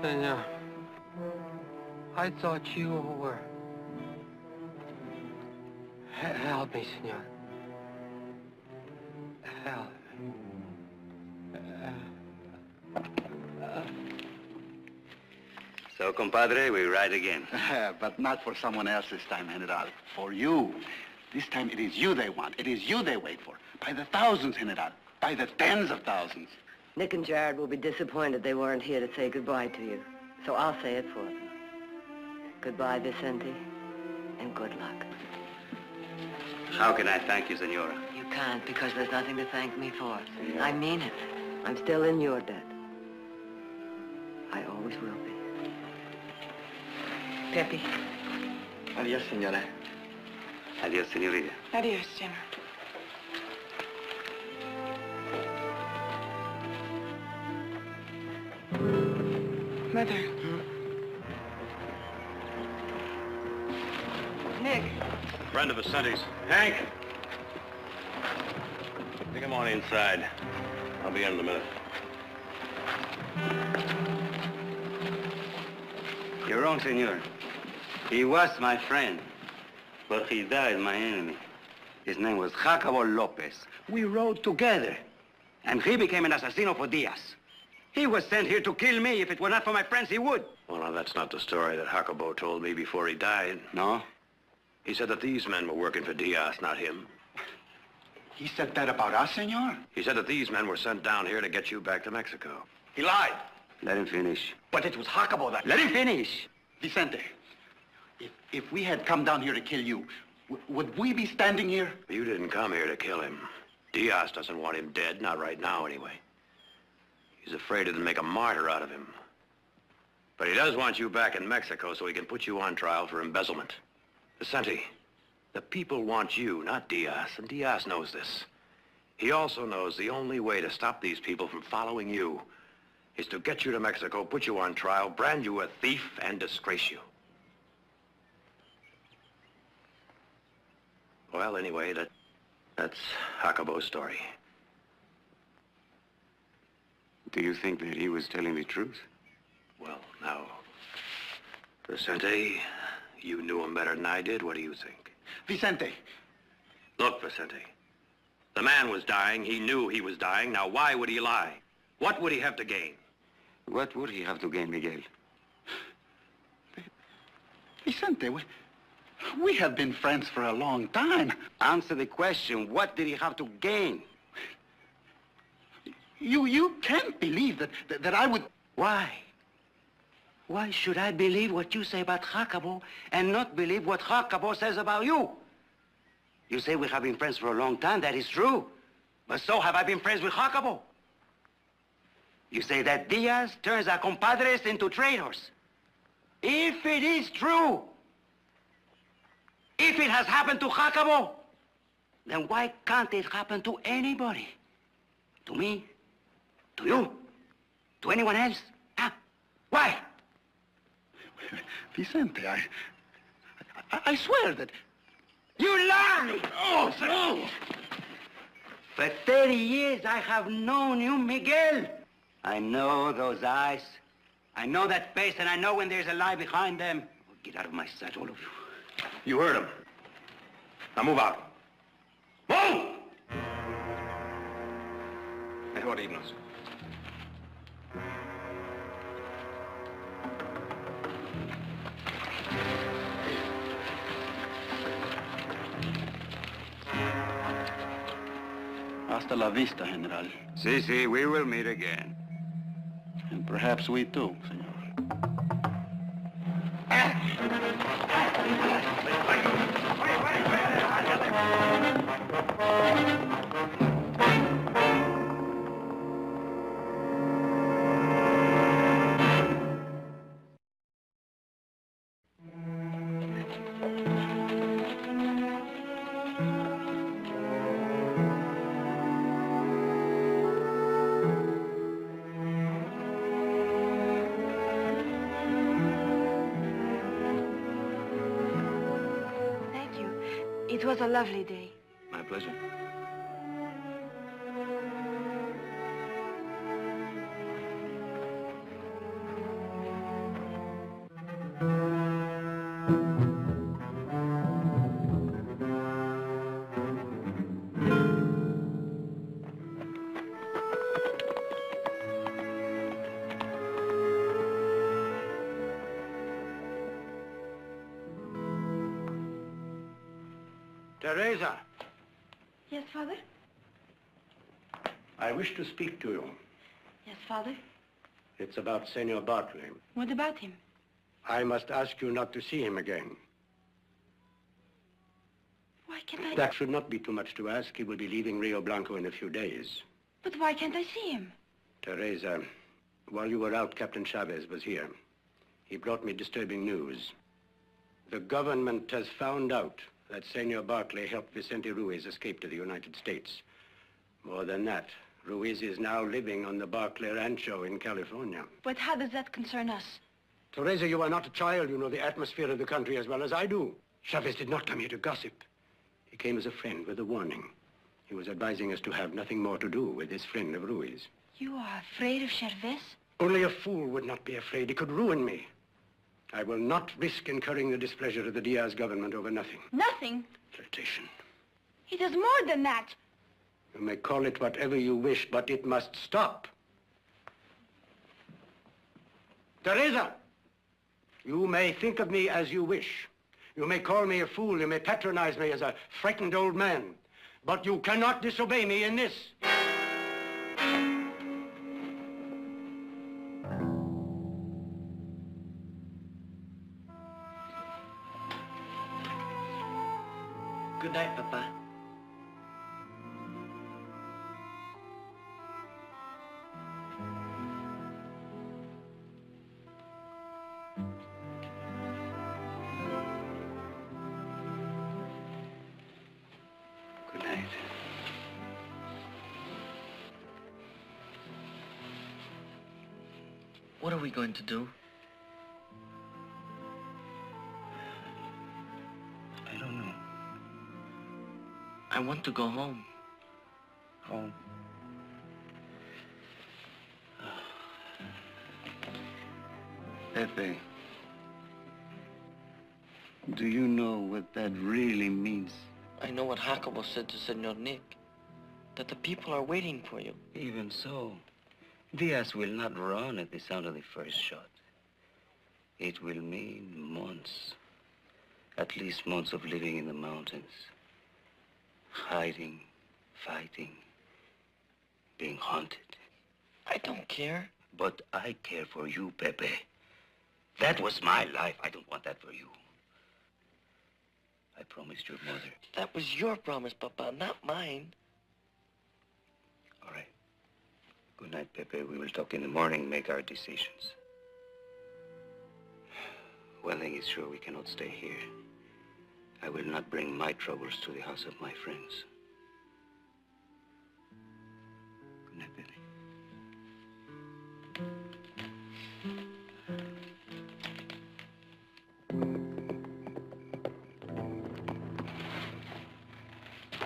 Senor, I thought you were... Help me, senor. Help me. So, compadre, we ride again. But not for someone else this time, General. For you. This time it is you they want. It is you they wait for. By the thousands, General. By the tens of thousands. Nick and Jared will be disappointed they weren't here to say goodbye to you. So I'll say it for them. Goodbye, Vicente, and good luck. How can I thank you, senora? You can't, because there's nothing to thank me for. I mean it. I'm still in your debt. I always will be. Pepe. Adios, senora. Adios, senorita. Adios, General. Mother. Nick. Friend of Vicente's. Hank! Take him on inside. I'll be in a minute. You're wrong, senor. He was my friend, but he died my enemy. His name was Jacobo Lopez. We rode together, and he became an assassino for Diaz. He was sent here to kill me. If it were not for my friends, he would. Well, now, that's not the story that Jacobo told me before he died. No? He said that these men were working for Diaz, not him. He said that about us, senor? He said that these men were sent down here to get you back to Mexico. He lied. Let him finish. But it was Jacobo that... Let him finish! Vicente, if we had come down here to kill you, would we be standing here? You didn't come here to kill him. Diaz doesn't want him dead, not right now, anyway. He's afraid it'll make a martyr out of him. But he does want you back in Mexico so he can put you on trial for embezzlement. Vicente, the people want you, not Diaz, and Diaz knows this. He also knows the only way to stop these people from following you is to get you to Mexico, put you on trial, brand you a thief, and disgrace you. Well, anyway, that's Jacobo's story. Do you think that he was telling the truth? Well, now, Vicente, you knew him better than I did. What do you think? Vicente. Look, Vicente, the man was dying. He knew he was dying. Now, why would he lie? What would he have to gain? What would he have to gain, Miguel? Vicente, we have been friends for a long time. Answer the question. What did he have to gain? You can't believe that I would... Why? Why should I believe what you say about Jacobo and not believe what Jacobo says about you? You say we have been friends for a long time. That is true. But so have I been friends with Jacobo. You say that Diaz turns our compadres into traitors. If it is true, if it has happened to Jacobo, then why can't it happen to anybody? To me? To you? To anyone else? Huh? Why? Vicente, I swear that... You lie! Oh, no! For 30 years I have known you, Miguel. I know those eyes. I know that face, and I know when there's a lie behind them. Oh, get out of my sight, all of you. You heard him. Now move out. Move! Mejor irnos. Hasta la vista, General. Si, we will meet again. And perhaps we too, senor. It was a lovely day. My pleasure. Teresa, Yes, Father? I wish to speak to you. Yes, Father? It's about Senor Barkley. What about him? I must ask you not to see him again. Why can't I... That should not be too much to ask. He will be leaving Rio Blanco in a few days. But why can't I see him? Teresa, while you were out, Captain Chavez was here. He brought me disturbing news. The government has found out that Senor Barkley helped Vicente Ruiz escape to the United States. More than that, Ruiz is now living on the Barkley Rancho in California. But how does that concern us? Teresa, you are not a child. You know the atmosphere of the country as well as I do. Chavez did not come here to gossip. He came as a friend with a warning. He was advising us to have nothing more to do with this friend of Ruiz. You are afraid of Chavez? Only a fool would not be afraid. He could ruin me. I will not risk incurring the displeasure of the Diaz government over nothing. Nothing? Flirtation. He does more than that. You may call it whatever you wish, but it must stop. Teresa, you may think of me as you wish. You may call me a fool. You may patronize me as a frightened old man. But you cannot disobey me in this. Good night, Papa. Good night. What are we going to do? I don't know. I want to go home. Home. Pepe, do you know what that really means? I know what Jacobo said to Senor Nick, that the people are waiting for you. Even so, Diaz will not run at the sound of the first shot. It will mean months, at least months of living in the mountains, hiding, fighting, being hunted. I don't care. But I care for you, Pepe. That was my life. I don't want that for you. I promised your mother. That was your promise, Papa, not mine. All right. Good night, Pepe. We will talk in the morning, make our decisions. One thing is sure, we cannot stay here. I will not bring my troubles to the house of my friends. Good night, Pepe.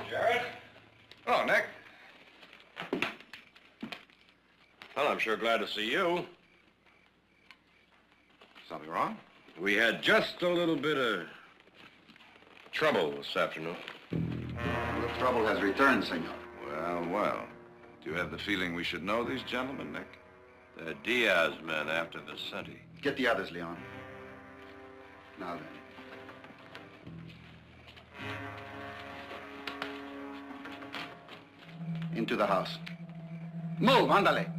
Jared? Oh, Nick. Well, I'm sure glad to see you. Something wrong? We had just a little bit of trouble this afternoon. The trouble has returned, senor. Well, well. Do you have the feeling we should know these gentlemen, Nick? The Diaz men after the Senti. Get the others, Leon. Now then. Into the house. Move, ándale.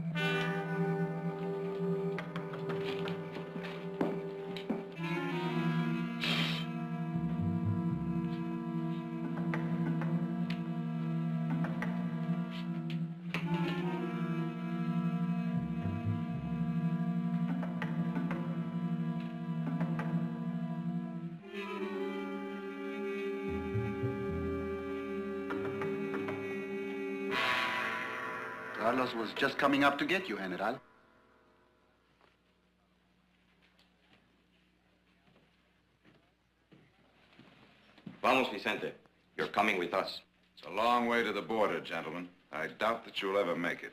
Carlos was just coming up to get you, General. Vamos, Vicente. You're coming with us. It's a long way to the border, gentlemen. I doubt that you'll ever make it.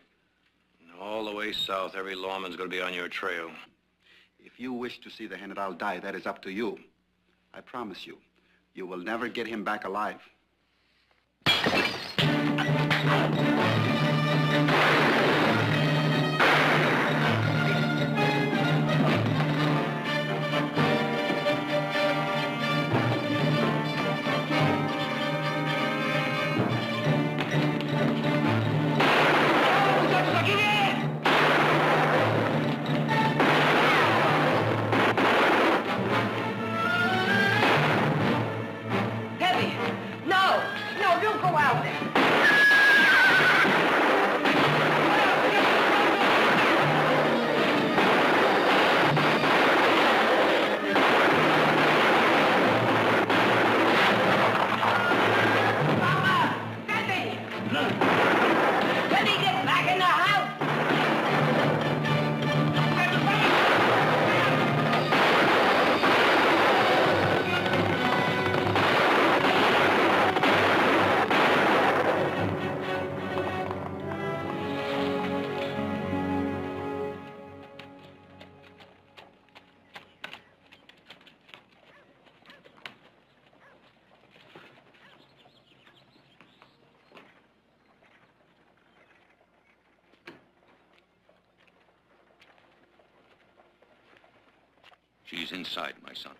All the way south, every lawman's gonna be on your trail. If you wish to see the General die, that is up to you. I promise you, you will never get him back alive. She's inside, my son.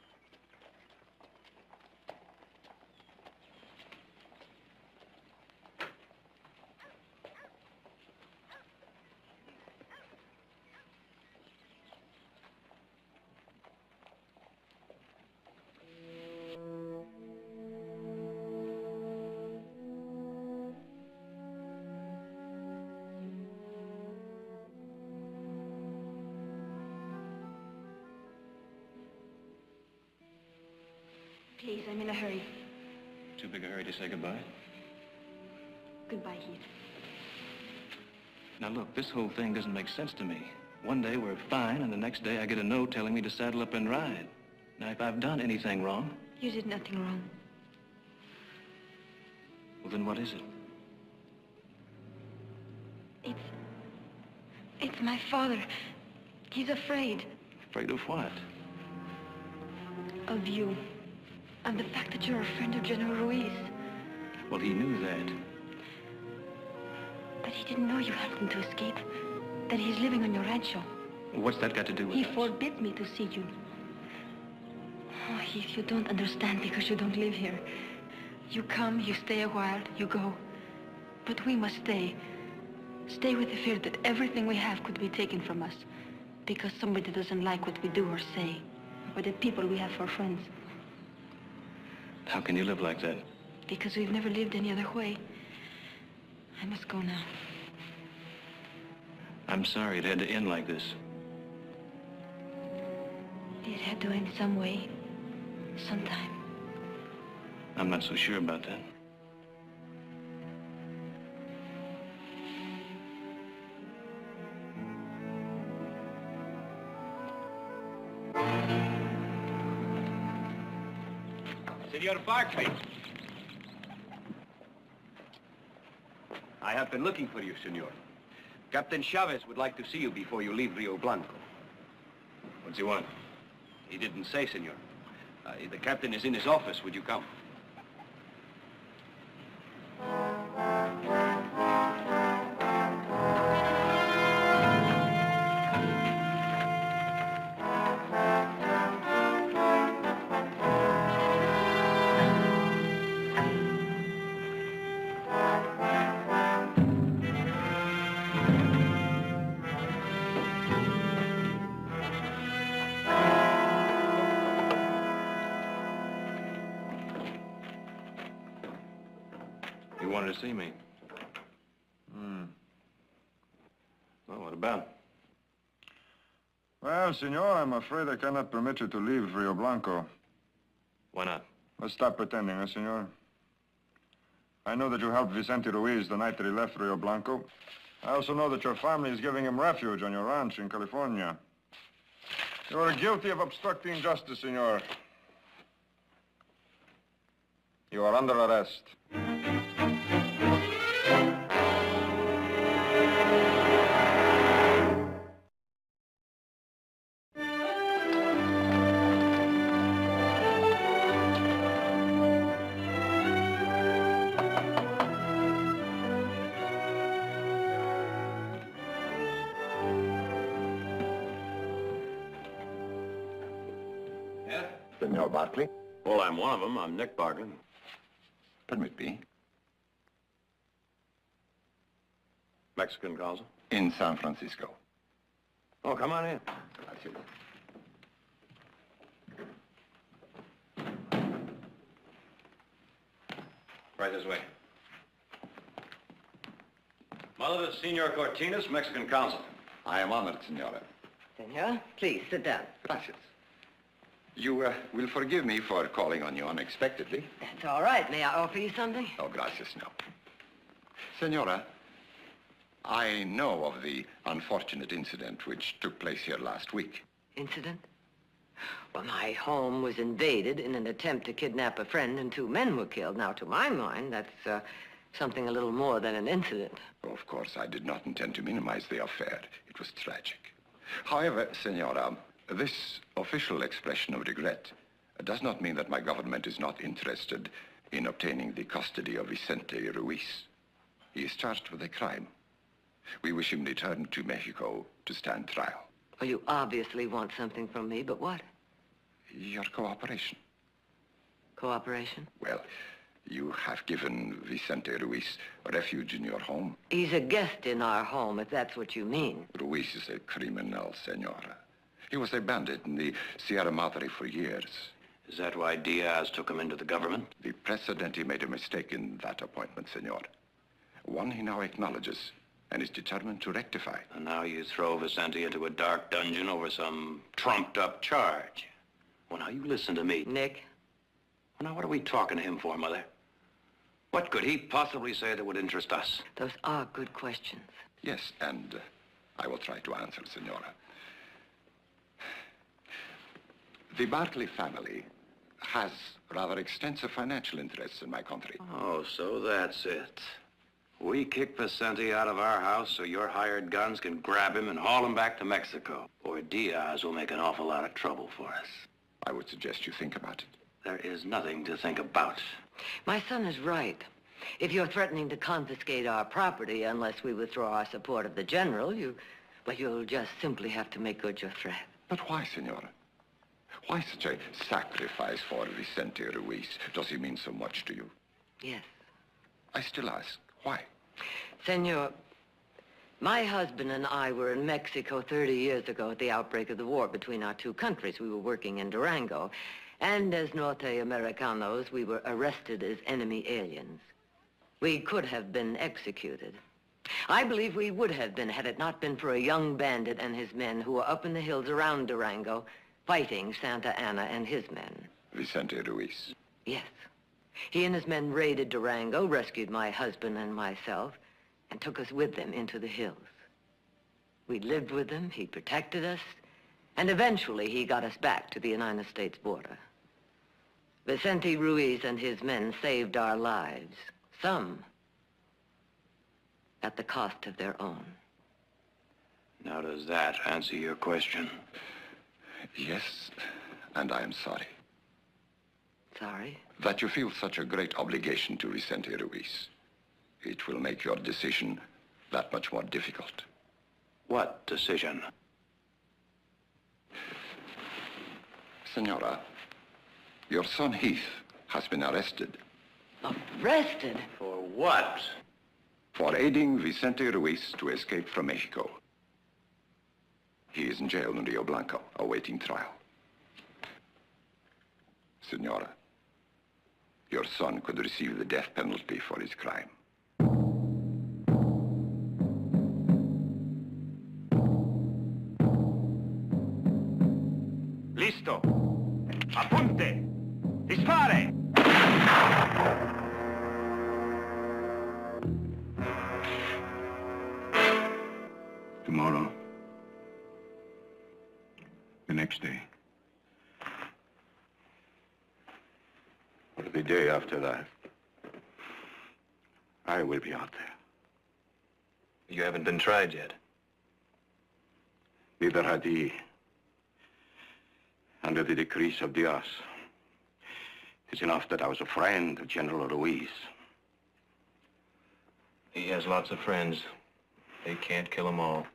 Please, I'm in a hurry. Too big a hurry to say goodbye? Goodbye, Heath. Now look, this whole thing doesn't make sense to me. One day we're fine, and the next day I get a note telling me to saddle up and ride. Now, if I've done anything wrong... You did nothing wrong. Well, then what is it? It's my father. He's afraid. Afraid of what? Of you. Of the fact that you're a friend of General Ruiz. Well, he knew that. But he didn't know you helped him to escape. That he's living on your rancho. What's that got to do with He us? forbid me to see you. Oh, Heath, you don't understand because you don't live here. You come, you stay a while, you go. But we must stay. Stay with the fear that everything we have could be taken from us because somebody doesn't like what we do or say, or the people we have for friends. How can you live like that? Because we've never lived any other way. I must go now. I'm sorry it had to end like this. It had to end some way, sometime. I'm not so sure about that. Senor Barkley. I have been looking for you, senor. Captain Chavez would like to see you before you leave Rio Blanco. What's he want? He didn't say, senor. The captain is in his office. Would you come? You wanted to see me. Well, what about? Well, senor, I'm afraid I cannot permit you to leave Rio Blanco. Why not? Well, stop pretending, senor. I know that you helped Vicente Ruiz the night that he left Rio Blanco. I also know that your family is giving him refuge on your ranch in California. You are guilty of obstructing justice, senor. You are under arrest. Yes? Senor Barkley? Well, I'm one of them. I'm Nick Barkley. Permit me. Mexican consul. In San Francisco. Oh, come on in. Gracias. Right this way. Mother to Senor Cortinas, Mexican consul. I am honored, senora. Senor, please sit down. Gracias. You will forgive me for calling on you unexpectedly. That's all right. May I offer you something? Oh, gracias, no. Senora, I know of the unfortunate incident which took place here last week. Incident? Well, my home was invaded in an attempt to kidnap a friend, and 2 men were killed. Now, to my mind, that's something a little more than an incident. Oh, of course, I did not intend to minimize the affair. It was tragic. However, senora, this official expression of regret does not mean that my government is not interested in obtaining the custody of Vicente Ruiz. He is charged with a crime. We wish him returned to Mexico to stand trial. Well, you obviously want something from me, but what? Your cooperation. Cooperation? Well, you have given Vicente Ruiz refuge in your home. He's a guest in our home, if that's what you mean. Ruiz is a criminal, senora. He was a bandit in the Sierra Madre for years. Is that why Diaz took him into the government? The Presidente made a mistake in that appointment, senor. One he now acknowledges and is determined to rectify. And now you throw Vicente into a dark dungeon over some trumped-up charge. Well, now, you listen to me. Nick? Well, now, what are we talking to him for, Mother? What could he possibly say that would interest us? Those are good questions. Yes, and I will try to answer, senora. The Barkley family has rather extensive financial interests in my country. Oh, so that's it. We kick Vicente out of our house so your hired guns can grab him and haul him back to Mexico. Or Diaz will make an awful lot of trouble for us. I would suggest you think about it. There is nothing to think about. My son is right. If you're threatening to confiscate our property unless we withdraw our support of the general, you Well, you'll just simply have to make good your threat. But why, Senora? Why such a sacrifice for Vicente Ruiz? Does he mean so much to you? Yes. I still ask, why? Senor, my husband and I were in Mexico 30 years ago at the outbreak of the war between our two countries. We were working in Durango. And as Norte Americanos, we were arrested as enemy aliens. We could have been executed. I believe we would have been had it not been for a young bandit and his men who were up in the hills around Durango fighting Santa Anna and his men. Vicente Ruiz. Yes. He and his men raided Durango, rescued my husband and myself, and took us with them into the hills. We lived with him, he protected us, and eventually he got us back to the United States border. Vicente Ruiz and his men saved our lives, some at the cost of their own. Now, does that answer your question? Yes, and I am sorry. Sorry? That you feel such a great obligation to Vicente Ruiz. It will make your decision that much more difficult. What decision? Senora, your son Heath has been arrested. Arrested? For what? For aiding Vicente Ruiz to escape from Mexico. He is in jail in Rio Blanco, awaiting trial. Senora, your son could receive the death penalty for his crime. Listo. Apunte. Dispare. Tomorrow. The next day. Or the day after that. I will be out there. You haven't been tried yet. Neither had he. Under the decrees of Diaz. It's enough that I was a friend of General Ruiz. He has lots of friends. They can't kill them all.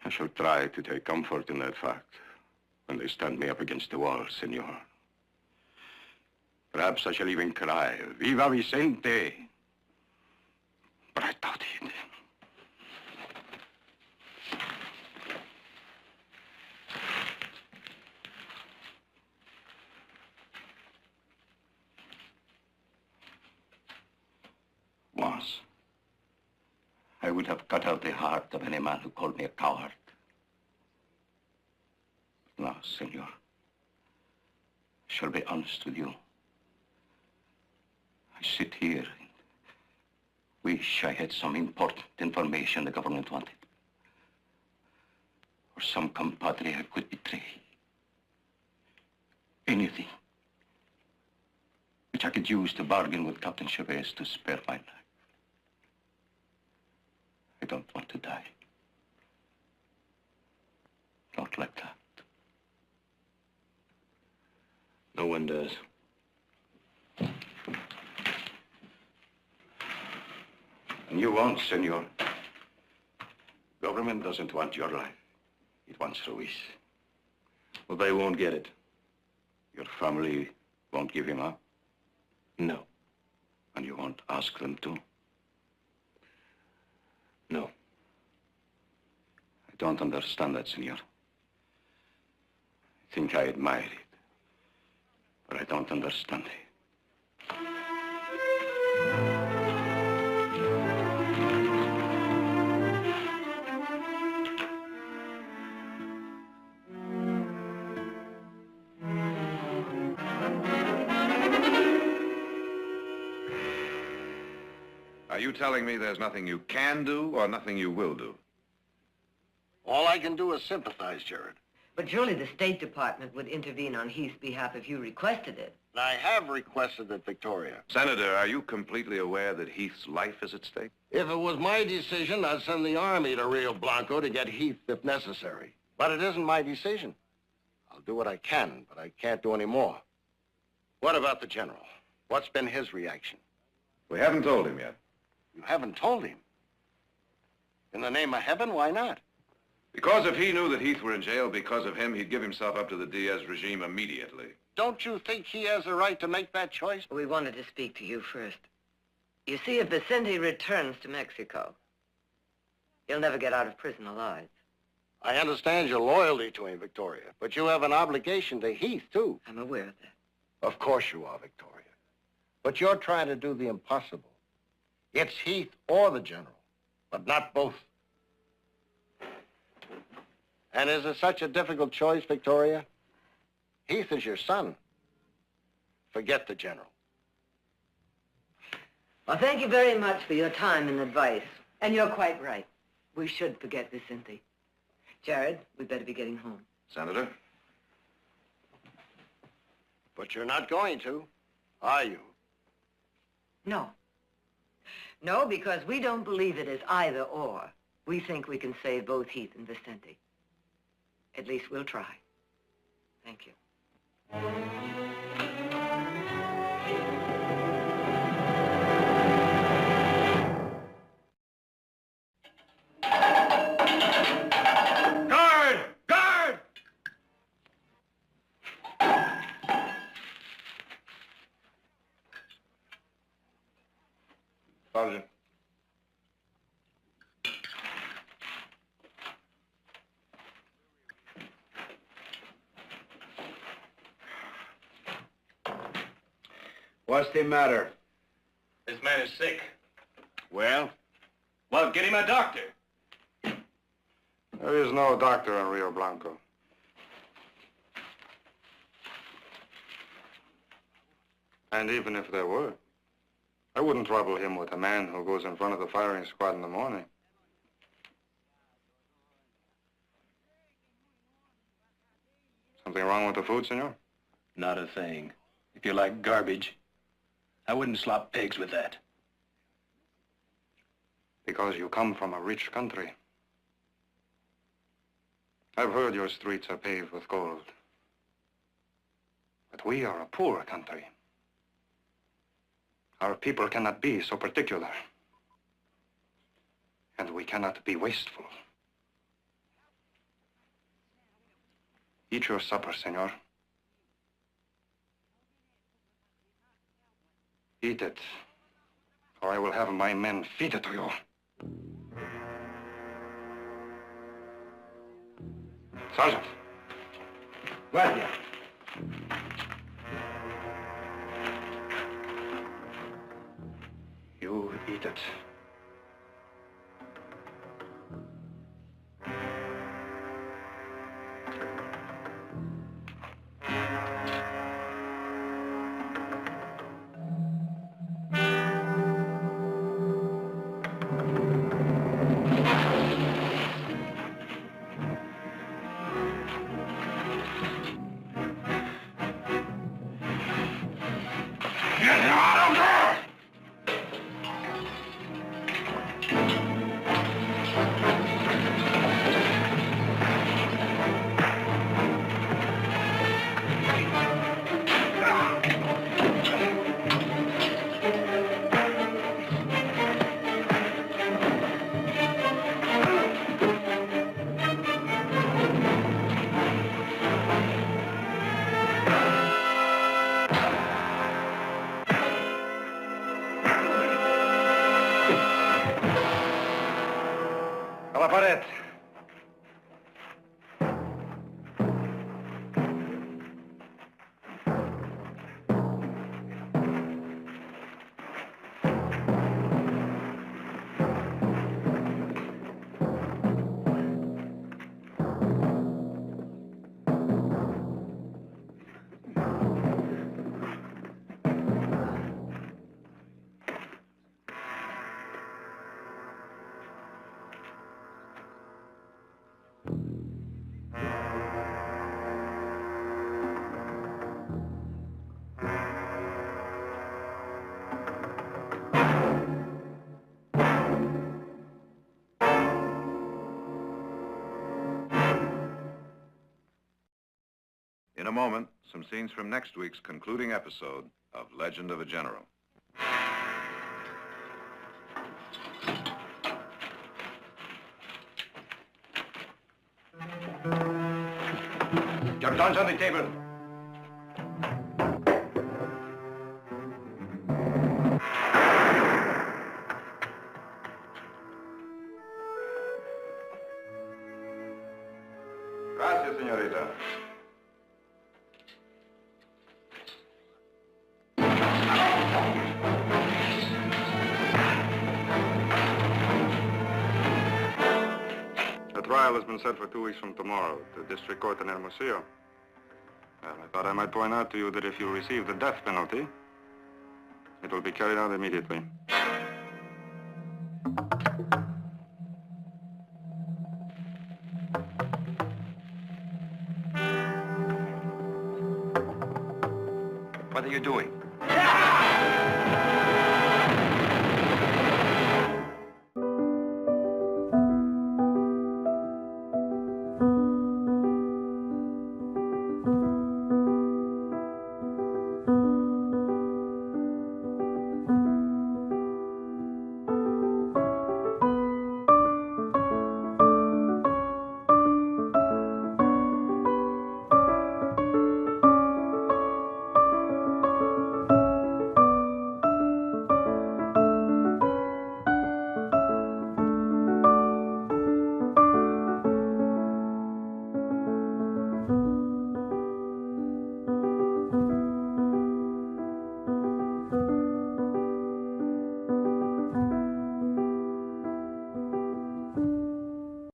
I shall try to take comfort in that fact when they stand me up against the wall, senor. Perhaps I shall even cry, Viva Vicente! But I doubt it. Once, I would have cut out the heart of any man who called me a coward. But now, senor, I shall be honest with you. I sit here and wish I had some important information the government wanted. Or some compadre I could betray. Anything which I could use to bargain with Captain Chavez to spare my life. I don't want to die. Not like that. No one does. And you won't, senor. Government doesn't want your life. It wants Ruiz. Well, they won't get it. Your family won't give him up? No. And you won't ask them to? No. I don't understand that, senor. I think I admire it. But I don't understand it. Are you telling me there's nothing you can do or nothing you will do? All I can do is sympathize, Jared. But surely the State Department would intervene on Heath's behalf if you requested it. And I have requested it, Victoria. Senator, are you completely aware that Heath's life is at stake? If it was my decision, I'd send the army to Rio Blanco to get Heath if necessary. But it isn't my decision. I'll do what I can, but I can't do any more. What about the general? What's been his reaction? We haven't told him yet. You haven't told him? In the name of heaven, why not? Because if he knew that Heath were in jail because of him, he'd give himself up to the Diaz regime immediately. Don't you think he has the right to make that choice? We wanted to speak to you first. You see, if Vicente returns to Mexico, he'll never get out of prison alive. I understand your loyalty to him, Victoria, but you have an obligation to Heath, too. I'm aware of that. Of course you are, Victoria. But you're trying to do the impossible. It's Heath or the general, but not both. And is it such a difficult choice, Victoria? Heath is your son. Forget the general. Well, thank you very much for your time and advice. And you're quite right. We should forget Vicente. Jared, we'd better be getting home. Senator? But you're not going to, are you? No. No, because we don't believe it is either or. We think we can save both Heath and Vicente. At least we'll try. Thank you. Guard! Guard! Sergeant. What's the matter? This man is sick. Well? Well, get him a doctor. There is no doctor in Rio Blanco. And even if there were, I wouldn't trouble him with a man who goes in front of the firing squad in the morning. Something wrong with the food, senor? Not a thing. If you like garbage, I wouldn't slop pigs with that. Because you come from a rich country. I've heard your streets are paved with gold. But we are a poor country. Our people cannot be so particular. And we cannot be wasteful. Eat your supper, senor. Eat it, or I will have my men feed it to you. Sergeant. Guardia. You eat it. A la pared. In a moment, some scenes from next week's concluding episode of Legend of a General. Your guns on the table. Gracias, señorita. The trial has been set for 2 weeks from tomorrow at the district court in Hermosillo. Well, I thought I might point out to you that if you receive the death penalty, it will be carried out immediately. What are you doing?